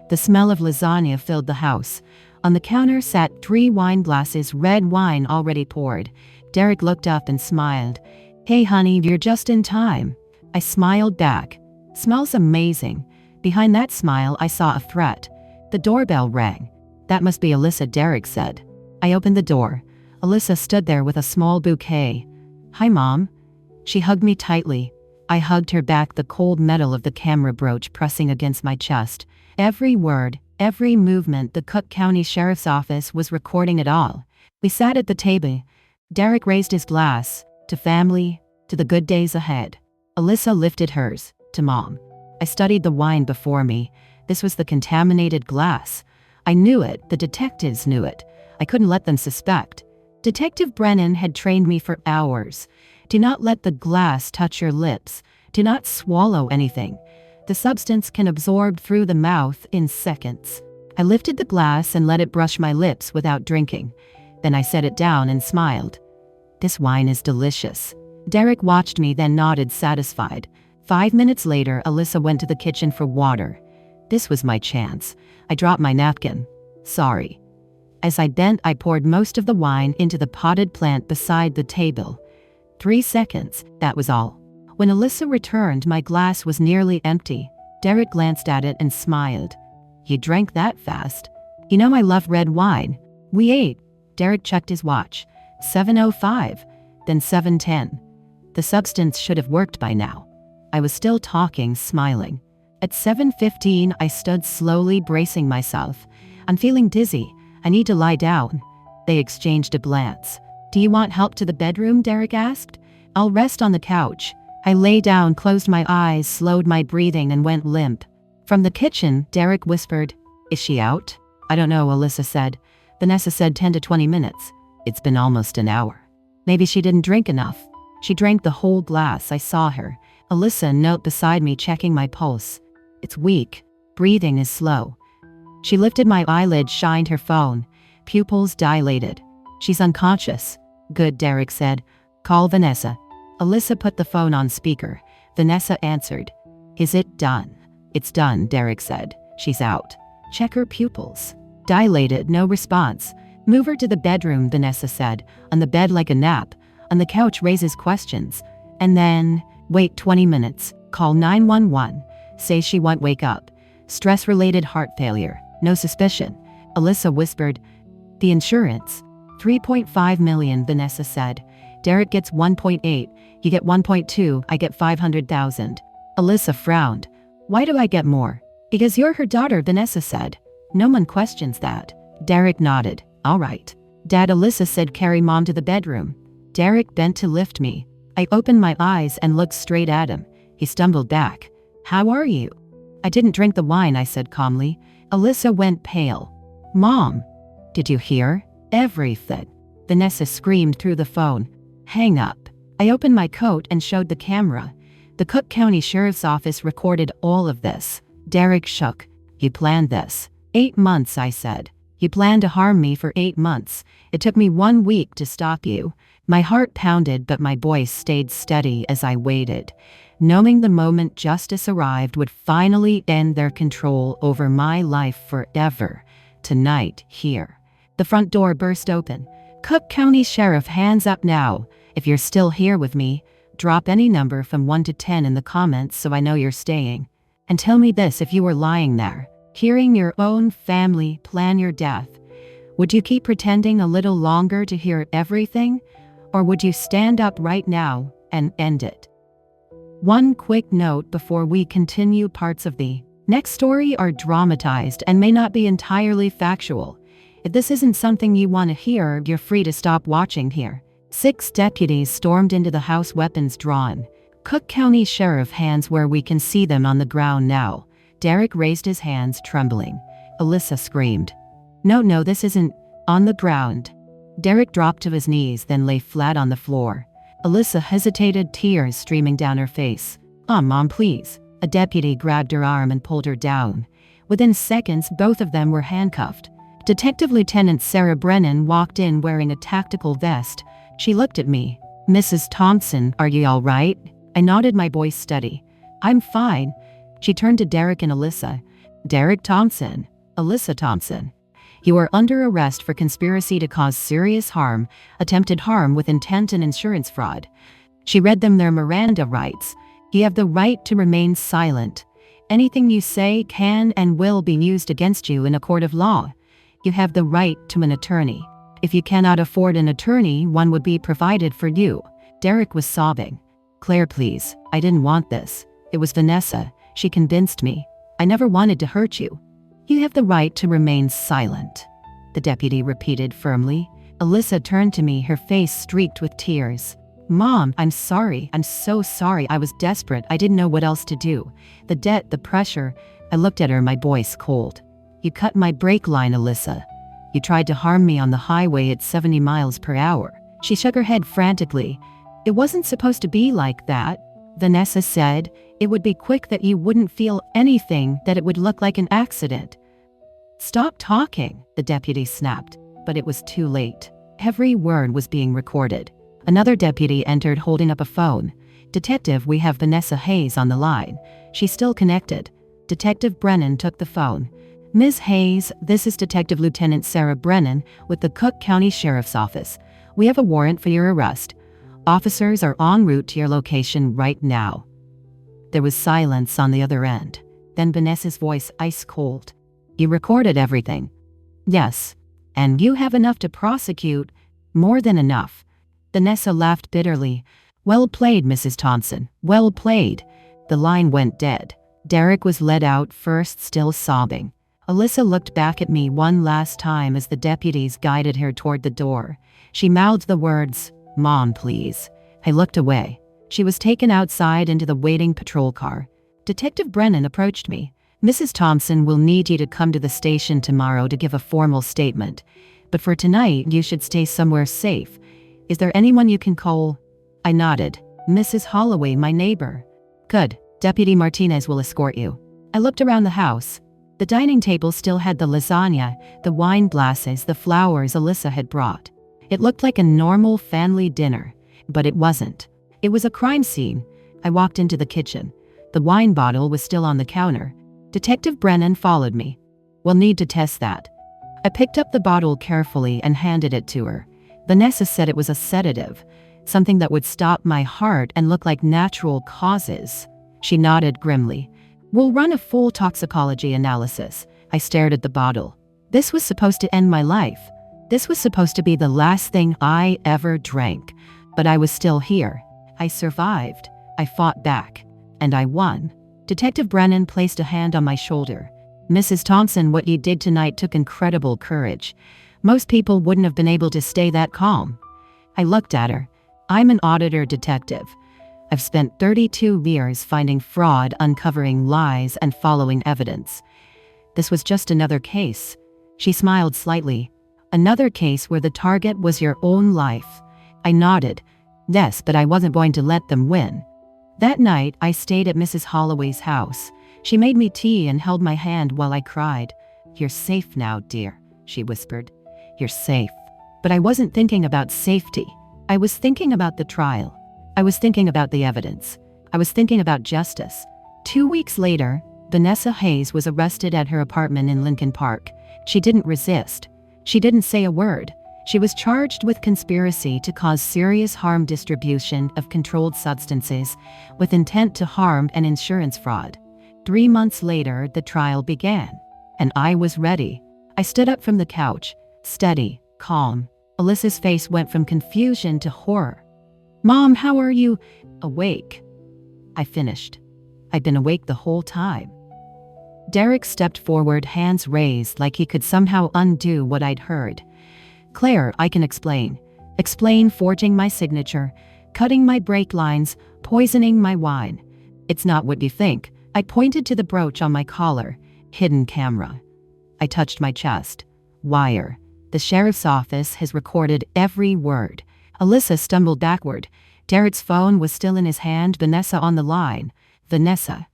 S1: The smell of lasagna filled the house. On the counter sat 3 wine glasses, red wine already poured. Derek looked up and smiled. "Hey honey, you're just in time." I smiled back. "Smells amazing." Behind that smile, I saw a threat. The doorbell rang. "That must be Alyssa," Derek said. I opened the door. Alyssa stood there with a small bouquet. "Hi, Mom." She hugged me tightly. I hugged her back, the cold metal of the camera brooch pressing against my chest. Every word, every movement, the Cook County Sheriff's Office was recording it all. We sat at the table. Derek raised his glass, to family, to the good days ahead. Alyssa lifted hers, to Mom. I studied the wine before me. This was the contaminated glass. I knew it, the detectives knew it. I couldn't let them suspect. Detective Brennan had trained me for hours. Do not let the glass touch your lips. Do not swallow anything. The substance can absorb through the mouth in seconds. I lifted the glass and let it brush my lips without drinking. Then I set it down and smiled. "This wine is delicious." Derek watched me, then nodded, satisfied. 5 minutes later, Alyssa went to the kitchen for water. This was my chance. I dropped my napkin. "Sorry." As I bent, I poured most of the wine into the potted plant beside the table. 3 seconds, that was all. When Alyssa returned, my glass was nearly empty. Derek glanced at it and smiled. "You drank that fast." "You know I love red wine." We ate. Derek checked his watch. 7:05, then 7:10. The substance should have worked by now. I was still talking, smiling. At 7:15, I stood slowly, bracing myself. "I'm feeling dizzy. I need to lie down." They exchanged a glance. "Do you want help to the bedroom?" Derek asked. "I'll rest on the couch." I lay down, closed my eyes, slowed my breathing, and went limp. From the kitchen, Derek whispered, "Is she out?" "I don't know," Alyssa said. Vanessa said 10 to 20 minutes. It's been almost an hour. Maybe she didn't drink enough. She drank the whole glass. I saw her. Alyssa knelt beside me, checking my pulse. It's weak. Breathing is slow. She lifted my eyelids, shined her phone. Pupils dilated. "She's unconscious." "Good," Derek said. "Call Vanessa." Alyssa put the phone on speaker. Vanessa answered. "Is it done?" "It's done," Derek said. "She's out." "Check her pupils." Dilated, no response. "Move her to the bedroom," Vanessa said. "On the bed like a nap. On the couch raises questions. And then, wait 20 minutes. Call 911. Say she won't wake up. Stress-related heart failure. No suspicion." Alyssa whispered. "The insurance." 3.5 million, Vanessa said. "Derek gets 1.8. You get 1.2. I get 500,000. Alyssa frowned. "Why do I get more?" "Because you're her daughter," Vanessa said. "No one questions that." Derek nodded. "All right." "Dad," Alyssa said, "carry Mom to the bedroom." Derek bent to lift me. I opened my eyes and looked straight at him. He stumbled back. "How are you?" "I didn't drink the wine," I said calmly. Alyssa went pale. "Mom." "Did you hear?" "Everything." Vanessa screamed through the phone. "Hang up." I opened my coat and showed the camera. The Cook County Sheriff's Office recorded all of this. Derek shook. "You planned this." 8 months, I said. "You planned to harm me for 8 months. It took me 1 week to stop you." My heart pounded, but my voice stayed steady as I waited, knowing the moment justice arrived would finally end their control over my life forever. Tonight, here. The front door burst open. "Cook County Sheriff, hands up now. If you're still here with me, drop any number from 1 to 10 in the comments so I know you're staying. And tell me this, if you were lying there, hearing your own family plan your death, would you keep pretending a little longer to hear everything? Or would you stand up right now and end it?" One quick note before we continue: parts of the next story are dramatized and may not be entirely factual. If this isn't something you want to hear, you're free to stop watching here. 6 deputies stormed into the house, weapons drawn. Cook County Sheriff, hands where we can see them on the ground now. Derek raised his hands, trembling. Alyssa screamed. No, this isn't on the ground." Derek dropped to his knees, then lay flat on the floor. Alyssa hesitated, tears streaming down her face. Mom, please." A deputy grabbed her arm and pulled her down. Within seconds, both of them were handcuffed. Detective Lieutenant Sarah Brennan walked in wearing a tactical vest, She looked at me. "Mrs. Thompson, are you all right?" I nodded, my voice steady. "I'm fine." She turned to Derek and Alyssa. "Derek Thompson, Alyssa Thompson. You are under arrest for conspiracy to cause serious harm, attempted harm with intent, and insurance fraud." She read them their Miranda rights. "You have the right to remain silent. Anything you say can and will be used against you in a court of law. You have the right to an attorney. If you cannot afford an attorney, one would be provided for you." Derek was sobbing. "Claire, please. I didn't want this. It was Vanessa. She convinced me. I never wanted to hurt you." "You have the right to remain silent," the deputy repeated firmly. Alyssa turned to me, her face streaked with tears. "Mom, I'm sorry. I'm so sorry. I was desperate. I didn't know what else to do. The debt, the pressure." I looked at her, my voice cold. "You cut my brake line, Alyssa. You tried to harm me on the highway at 70 miles per hour. She shook her head frantically. "It wasn't supposed to be like that," Vanessa said. "It would be quick, that you wouldn't feel anything, that it would look like an accident." "Stop talking," the deputy snapped, but it was too late. Every word was being recorded. Another deputy entered, holding up a phone. "Detective, we have Vanessa Hayes on the line. She's still connected." Detective Brennan took the phone. "Ms. Hayes, this is Detective Lieutenant Sarah Brennan with the Cook County Sheriff's Office. We have a warrant for your arrest. Officers are en route to your location right now." There was silence on the other end. Then Vanessa's voice, ice cold. "You recorded everything?" "Yes." "And you have enough to prosecute?" "More than enough." Vanessa laughed bitterly. "Well played, Mrs. Thompson. Well played." The line went dead. Derek was led out first, still sobbing. Alyssa looked back at me one last time as the deputies guided her toward the door. She mouthed the words, "Mom, please." I looked away. She was taken outside into the waiting patrol car. Detective Brennan approached me. "Mrs. Thompson will need you to come to the station tomorrow to give a formal statement. But for tonight, you should stay somewhere safe. Is there anyone you can call?" I nodded. "Mrs. Holloway, my neighbor." "Good. Deputy Martinez will escort you." I looked around the house. The dining table still had the lasagna, the wine glasses, the flowers Alyssa had brought. It looked like a normal family dinner, but it wasn't. It was a crime scene. I walked into the kitchen. The wine bottle was still on the counter. Detective Brennan followed me. "We'll need to test that." I picked up the bottle carefully and handed it to her. Vanessa said it was a sedative, something that would stop my heart and look like natural causes. She nodded grimly. "We'll run a full toxicology analysis." I stared at the bottle. This was supposed to end my life. This was supposed to be the last thing I ever drank. But I was still here. I survived. I fought back. And I won. Detective Brennan placed a hand on my shoulder. "Mrs. Thompson, what you did tonight took incredible courage. Most people wouldn't have been able to stay that calm." I looked at her. "I'm an auditor detective. I've spent 32 years finding fraud, uncovering lies, and following evidence. This was just another case." She smiled slightly. "Another case where the target was your own life." I nodded. "Yes, but I wasn't going to let them win." That night, I stayed at Mrs. Holloway's house. She made me tea and held my hand while I cried. "You're safe now, dear," she whispered. "You're safe." But I wasn't thinking about safety. I was thinking about the trial. I was thinking about the evidence. I was thinking about justice. 2 weeks later, Vanessa Hayes was arrested at her apartment in Lincoln Park. She didn't resist. She didn't say a word. She was charged with conspiracy to cause serious harm, distribution of controlled substances with intent to harm, and insurance fraud. 3 months later, the trial began. And I was ready. I stood up from the couch, steady, calm. Alyssa's face went from confusion to horror. "Mom, how are you?" "Awake." I finished. I'd been awake the whole time. Derek stepped forward, hands raised like he could somehow undo what I'd heard. "Claire, I can explain. Explain forging my signature, cutting my brake lines, poisoning my wine. It's not what you think." I pointed to the brooch on my collar. "Hidden camera." I touched my chest. "Wire. The sheriff's office has recorded every word." Alyssa stumbled backward. Derek's phone was still in his hand, Vanessa on the line. "Vanessa,"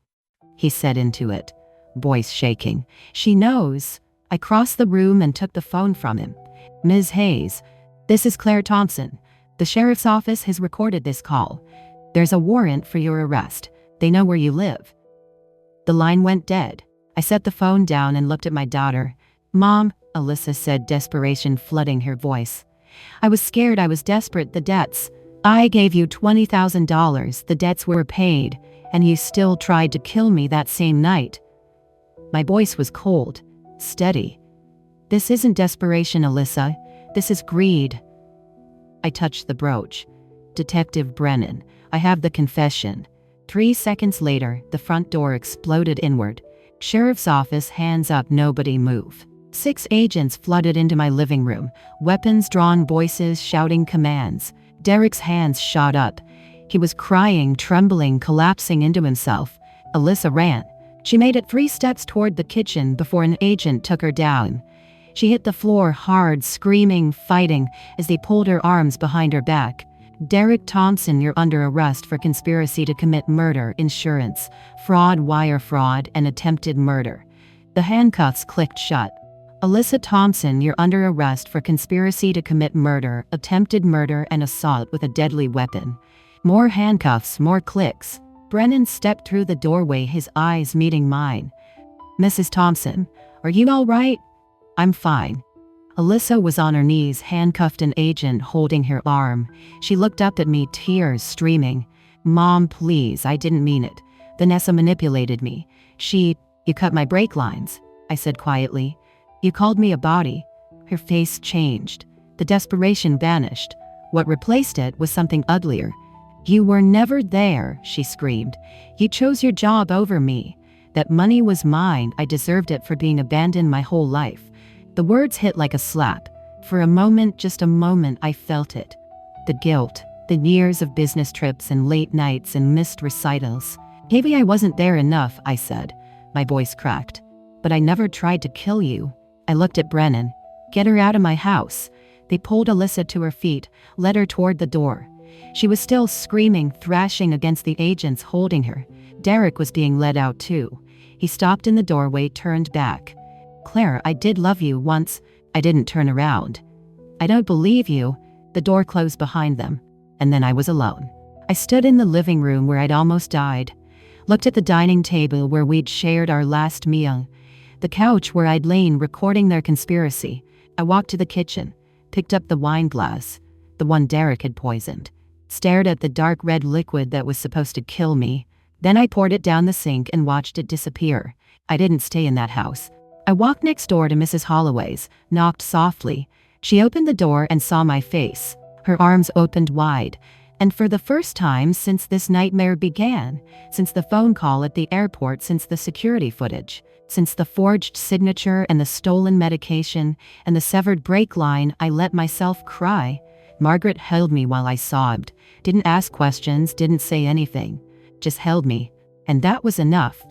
S1: he said into it, voice shaking. "She knows." I crossed the room and took the phone from him. "Ms. Hayes, this is Claire Thompson. The sheriff's office has recorded this call. There's a warrant for your arrest. They know where you live." The line went dead. I set the phone down and looked at my daughter. "Mom," Alyssa said, desperation flooding her voice. "I was scared, I was desperate, the debts. I gave you $20,000, the debts were paid, and you still tried to kill me that same night." My voice was cold, steady. "This isn't desperation, Alyssa. This is greed." I touched the brooch. "Detective Brennan, I have the confession." 3 seconds later, the front door exploded inward. "Sheriff's office, hands up, nobody move." 6 agents flooded into my living room, weapons drawn, voices shouting commands. Derek's hands shot up. He was crying, trembling, collapsing into himself. Alyssa ran. She made it 3 steps toward the kitchen before an agent took her down. She hit the floor hard, screaming, fighting, as they pulled her arms behind her back. "Derek Thompson, you're under arrest for conspiracy to commit murder, insurance, fraud, wire fraud, and attempted murder." The handcuffs clicked shut. "Alyssa Thompson, you're under arrest for conspiracy to commit murder, attempted murder, and assault with a deadly weapon." More handcuffs, more clicks. Brennan stepped through the doorway, his eyes meeting mine. "Mrs. Thompson, are you all right?" "I'm fine." Alyssa was on her knees, handcuffed, an agent holding her arm. She looked up at me, tears streaming. "Mom, please, I didn't mean it. Vanessa manipulated me. You cut my brake lines," I said quietly. "You called me a body." Her face changed. The desperation vanished. What replaced it was something uglier. "You were never there," she screamed. "You chose your job over me. That money was mine. I deserved it for being abandoned my whole life." The words hit like a slap. For a moment, just a moment, I felt it. The guilt, the years of business trips and late nights and missed recitals. "Maybe I wasn't there enough," I said. My voice cracked. "But I never tried to kill you." I looked at Brennan. "Get her out of my house." They pulled Alyssa to her feet, led her toward the door. She was still screaming, thrashing against the agents holding her. Derek was being led out too. He stopped in the doorway, turned back. "Claire, I did love you once." I didn't turn around. "I don't believe you." The door closed behind them. And then I was alone. I stood in the living room where I'd almost died. Looked at the dining table where we'd shared our last meal. The couch where I'd lain recording their conspiracy. I walked to the kitchen, picked up the wine glass, the one Derek had poisoned, stared at the dark red liquid that was supposed to kill me. Then I poured it down the sink and watched it disappear. I didn't stay in that house. I walked next door to Mrs. Holloway's, knocked softly. She opened the door and saw my face. Her arms opened wide. And for the first time since this nightmare began, since the phone call at the airport, since the security footage, since the forged signature and the stolen medication and the severed brake line, I let myself cry. Margaret held me while I sobbed. Didn't ask questions, didn't say anything. Just held me. And that was enough.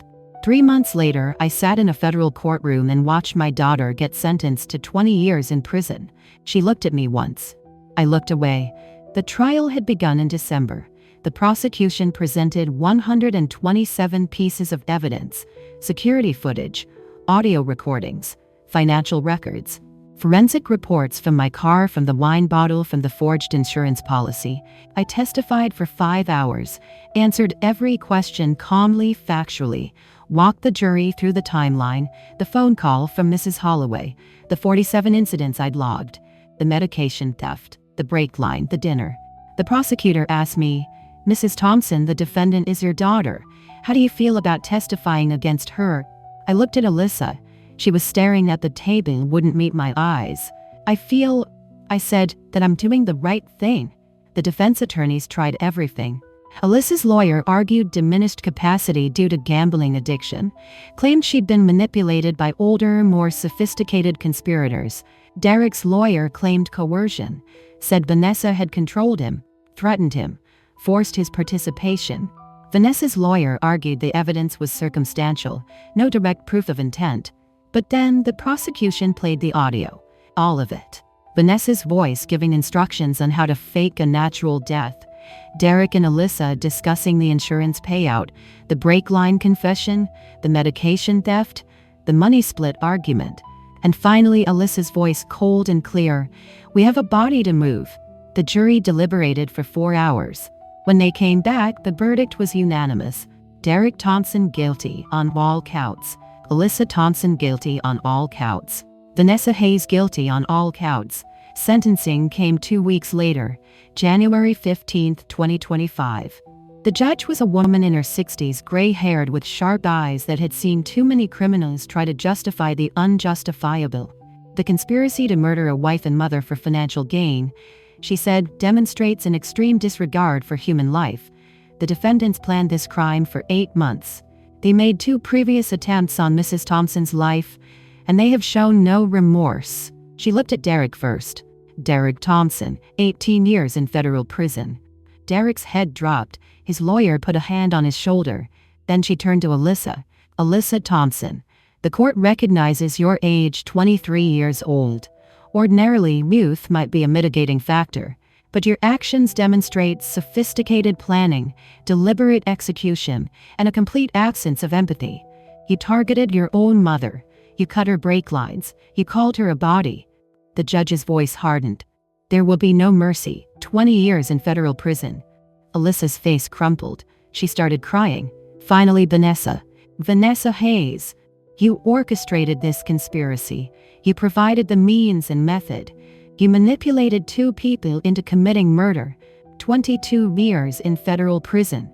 S1: 3 months later, I sat in a federal courtroom and watched my daughter get sentenced to 20 years in prison. She looked at me once. I looked away. The trial had begun in December. The prosecution presented 127 pieces of evidence, security footage, audio recordings, financial records, forensic reports from my car, from the wine bottle, from the forged insurance policy. I testified for 5 hours, answered every question calmly, factually, walked the jury through the timeline, the phone call from Mrs. Holloway, the 47 incidents I'd logged, the medication theft, the brake line, the dinner. The prosecutor asked me, "Mrs. Thompson, the defendant is your daughter. How do you feel about testifying against her?" I looked at Alyssa. She was staring at the table, wouldn't meet my eyes. I said, that I'm doing the right thing. The defense attorneys tried everything. Alyssa's lawyer argued diminished capacity due to gambling addiction, claimed she'd been manipulated by older, more sophisticated conspirators. Derek's lawyer claimed coercion, said Vanessa had controlled him, threatened him, forced his participation. Vanessa's lawyer argued the evidence was circumstantial, no direct proof of intent. But then the prosecution played the audio, all of it. Vanessa's voice giving instructions on how to fake a natural death. Derek and Alyssa discussing the insurance payout, the brake line confession, the medication theft, the money split argument. And finally Alyssa's voice cold and clear. "We have a body to move." The jury deliberated for 4 hours. When they came back, the verdict was unanimous. Derek Thompson guilty on all counts. Alyssa Thompson guilty on all counts. Vanessa Hayes guilty on all counts. Sentencing came 2 weeks later, January 15, 2025. The judge was a woman in her 60s, gray-haired with sharp eyes that had seen too many criminals try to justify the unjustifiable. The conspiracy to murder a wife and mother for financial gain, she said, demonstrates an extreme disregard for human life. The defendants planned this crime for 8 months. They made 2 previous attempts on Mrs. Thompson's life, and they have shown no remorse. She looked at Derek first. Derek Thompson, 18 years in federal prison. Derek's head dropped. His lawyer put a hand on his shoulder. Then she turned to Alyssa. Alyssa Thompson, the court recognizes your age, 23 years old. Ordinarily, youth might be a mitigating factor, but your actions demonstrate sophisticated planning, deliberate execution, and a complete absence of empathy. You targeted your own mother. You cut her brake lines. You called her a body. The judge's voice hardened. There will be no mercy. 20 years in federal prison. Alyssa's face crumpled. She started crying. Finally, Vanessa Hayes. You orchestrated this conspiracy. You provided the means and method. You manipulated 2 people into committing murder. 22 years in federal prison.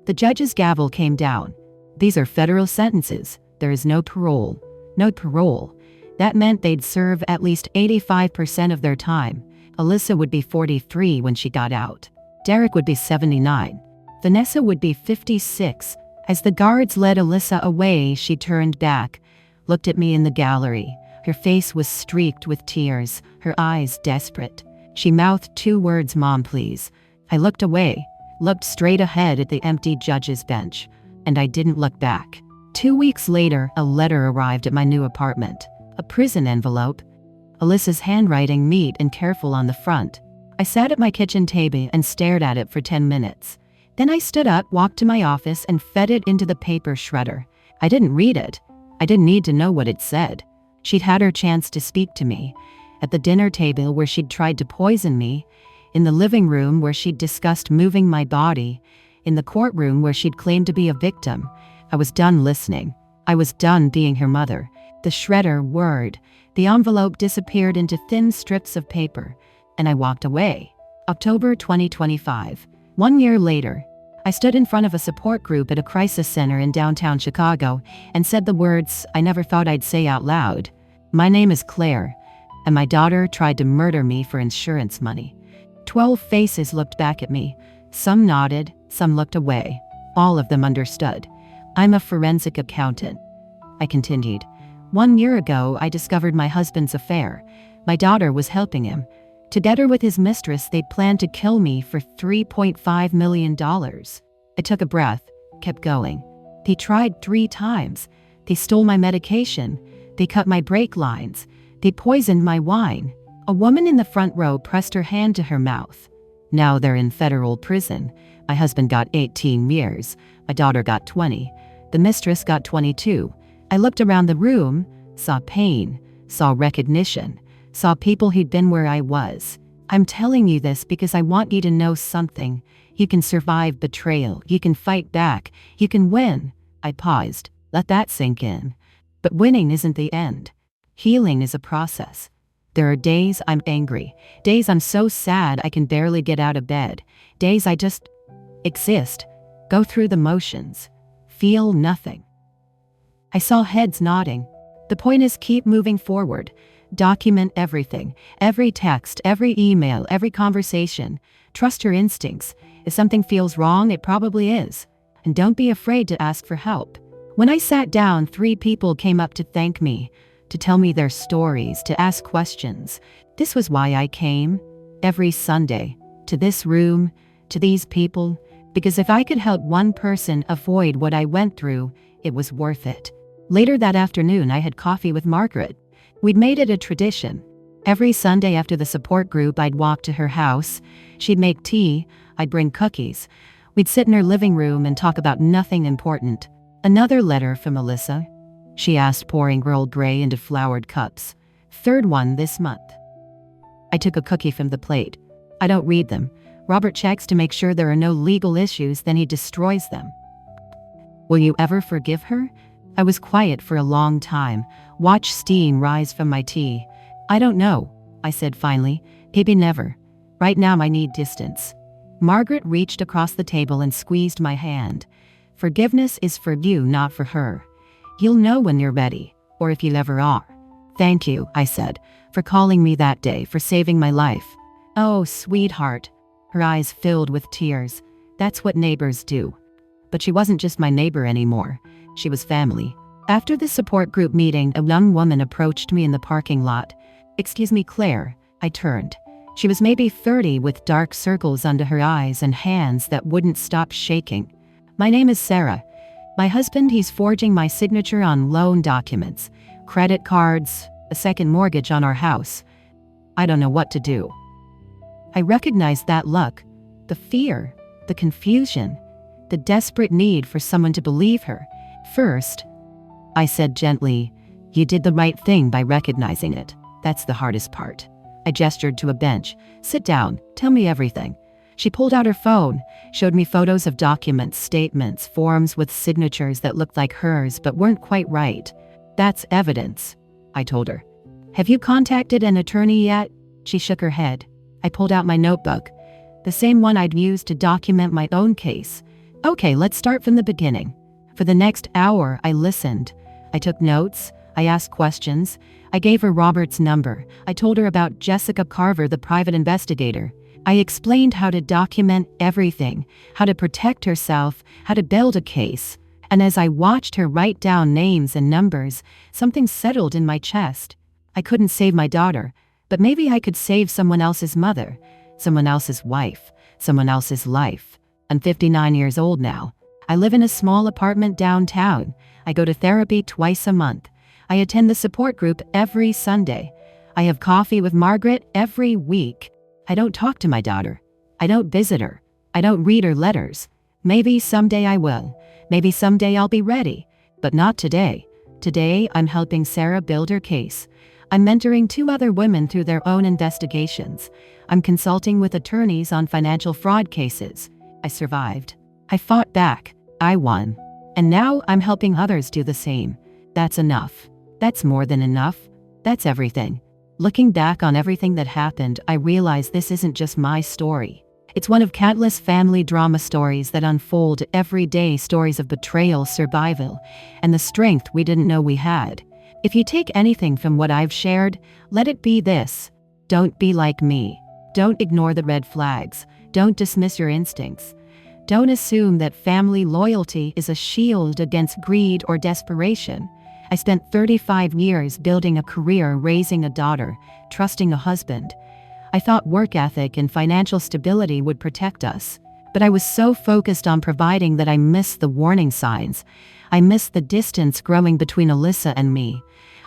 S1: The judge's gavel came down. These are federal sentences. There is no parole. No parole. That meant they'd serve at least 85% of their time. Alyssa would be 43 when she got out. Derek would be 79. Vanessa would be 56. As the guards led Alyssa away, she turned back, looked at me in the gallery. Her face was streaked with tears, her eyes desperate. She mouthed 2 words, "Mom, please." I looked away, looked straight ahead at the empty judge's bench, and I didn't look back. 2 weeks later, a letter arrived at my new apartment. A prison envelope. Alyssa's handwriting neat and careful on the front. I sat at my kitchen table and stared at it for 10 minutes. Then I stood up, walked to my office, and fed it into the paper shredder. I didn't read it. I didn't need to know what it said. She'd had her chance to speak to me. At the dinner table where she'd tried to poison me. In the living room where she'd discussed moving my body. In the courtroom where she'd claimed to be a victim. I was done listening. I was done being her mother. The shredder whirred. The envelope disappeared into thin strips of paper, and I walked away. October 2025. 1 year later, I stood in front of a support group at a crisis center in downtown Chicago and said the words I never thought I'd say out loud. My name is Claire, and my daughter tried to murder me for insurance money. 12 faces looked back at me. Some nodded, some looked away. All of them understood. I'm a forensic accountant. I continued. 1 year ago, I discovered my husband's affair. My daughter was helping him. Together with his mistress, they planned to kill me for $3.5 million. I took a breath, kept going. They tried 3 times. They stole my medication. They cut my brake lines. They poisoned my wine. A woman in the front row pressed her hand to her mouth. Now they're in federal prison. My husband got 18 years. My daughter got 20. The mistress got 22. I looked around the room, saw pain, saw recognition, saw people who'd been where I was. I'm telling you this because I want you to know something. You can survive betrayal. You can fight back. You can win. I paused. Let that sink in. But winning isn't the end. Healing is a process. There are days I'm angry. Days I'm so sad I can barely get out of bed. Days I just exist. Go through the motions. Feel nothing. I saw heads nodding. The point is, keep moving forward. Document everything. Every text, every email, every conversation. Trust your instincts. If something feels wrong, it probably is. And don't be afraid to ask for help. When I sat down, 3 people came up to thank me, to tell me their stories, to ask questions. This was why I came every Sunday, to this room, to these people, because if I could help one person avoid what I went through, it was worth it. Later that afternoon, I had coffee with Margaret. We'd made it a tradition. Every Sunday after the support group, I'd walk to her house. She'd make tea. I'd bring cookies. We'd sit in her living room and talk about nothing important. Another letter from Alyssa. She asked, pouring Earl Grey into flowered cups. 3rd one this month. I took a cookie from the plate. I don't read them. Robert checks to make sure there are no legal issues, then he destroys them. Will you ever forgive her? I was quiet for a long time, watched steam rise from my tea. I don't know, I said finally. Maybe never. Right now I need distance. Margaret reached across the table and squeezed my hand. Forgiveness is for you, not for her. You'll know when you're ready, or if you ever are. Thank you, I said, for calling me that day, for saving my life. Oh, sweetheart. Her eyes filled with tears. That's what neighbors do. But she wasn't just my neighbor anymore. She was family. After the support group meeting, a young woman approached me in the parking lot. Excuse me, Claire. I turned. She was maybe 30 with dark circles under her eyes and hands that wouldn't stop shaking. My name is Sarah. My husband, he's forging my signature on loan documents, credit cards, a second mortgage on our house. I don't know what to do. I recognized that look, the fear, the confusion, the desperate need for someone to believe her. First, I said gently, you did the right thing by recognizing it. That's the hardest part. I gestured to a bench. Sit down, tell me everything. She pulled out her phone, showed me photos of documents, statements, forms with signatures that looked like hers but weren't quite right. That's evidence, I told her. Have you contacted an attorney yet? She shook her head. I pulled out my notebook, the same one I'd used to document my own case. Okay, let's start from the beginning. For the next hour, I listened. I took notes. I asked questions. I gave her Robert's number. I told her about Jessica Carver, the private investigator. I explained how to document everything, how to protect herself, how to build a case. And as I watched her write down names and numbers, something settled in my chest. I couldn't save my daughter, but maybe I could save someone else's mother, someone else's wife, someone else's life. I'm 59 years old now. I live in a small apartment downtown. I go to therapy twice a month. I attend the support group every Sunday. I have coffee with Margaret every week. I don't talk to my daughter. I don't visit her. I don't read her letters. Maybe someday I will. Maybe someday I'll be ready. But not today. Today, I'm helping Sarah build her case. I'm mentoring 2 other women through their own investigations. I'm consulting with attorneys on financial fraud cases. I survived. I fought back. I won. And now I'm helping others do the same. That's enough. That's more than enough. That's everything. Looking back on everything that happened, I realize this isn't just my story. It's one of countless family drama stories that unfold every day, stories of betrayal, survival, and the strength we didn't know we had. If you take anything from what I've shared, let it be this. Don't be like me. Don't ignore the red flags. Don't dismiss your instincts. Don't assume that family loyalty is a shield against greed or desperation. I spent 35 years building a career, raising a daughter, trusting a husband. I thought work ethic and financial stability would protect us. But I was so focused on providing that I missed the warning signs. I missed the distance growing between Alyssa and me.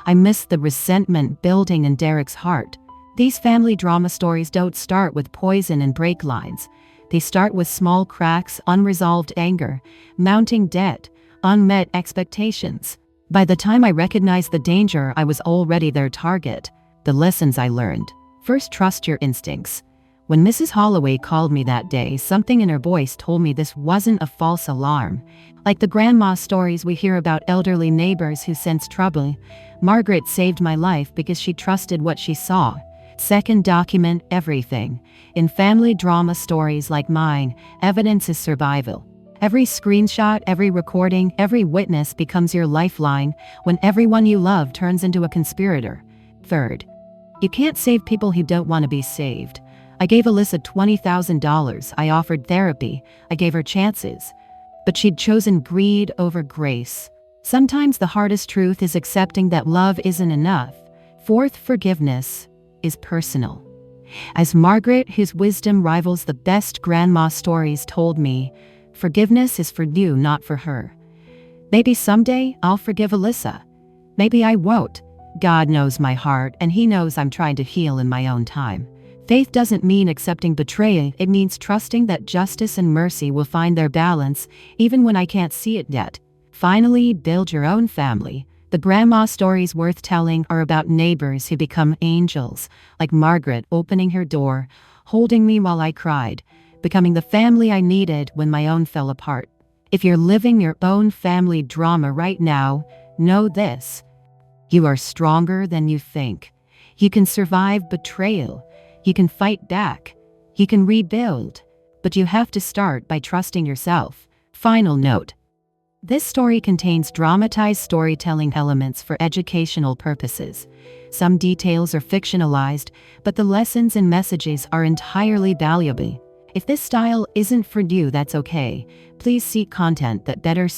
S1: I missed the resentment building in Derek's heart. These family drama stories don't start with poison and break lines. They start with small cracks, unresolved anger, mounting debt, unmet expectations. By the time I recognized the danger, I was already their target. The lessons I learned. First, trust your instincts. When Mrs. Holloway called me that day, something in her voice told me this wasn't a false alarm. Like the grandma stories we hear about elderly neighbors who sense trouble, Margaret saved my life because she trusted what she saw. Second, document everything. In family drama stories like mine, evidence is survival. Every screenshot, every recording, every witness becomes your lifeline when everyone you love turns into a conspirator. Third, you can't save people who don't want to be saved. I gave Alyssa $20,000. I offered therapy. I gave her chances. But she'd chosen greed over grace. Sometimes the hardest truth is accepting that love isn't enough. Fourth, forgiveness is personal. As Margaret, whose wisdom rivals the best grandma stories, told me, forgiveness is for you, not for her. Maybe someday I'll forgive Alyssa. Maybe I won't. God knows my heart, and He knows I'm trying to heal in my own time. Faith doesn't mean accepting betrayal. It means trusting that justice and mercy will find their balance, even when I can't see it yet. Finally, build your own family. The grandma stories worth telling are about neighbors who become angels, like Margaret opening her door, holding me while I cried, becoming the family I needed when my own fell apart. If you're living your own family drama right now, know this: you are stronger than you think. You can survive betrayal. You can fight back. You can rebuild. But you have to start by trusting yourself. Final note: this story contains dramatized storytelling elements for educational purposes. Some details are fictionalized, but the lessons and messages are entirely valuable. If this style isn't for you, that's okay. Please seek content that better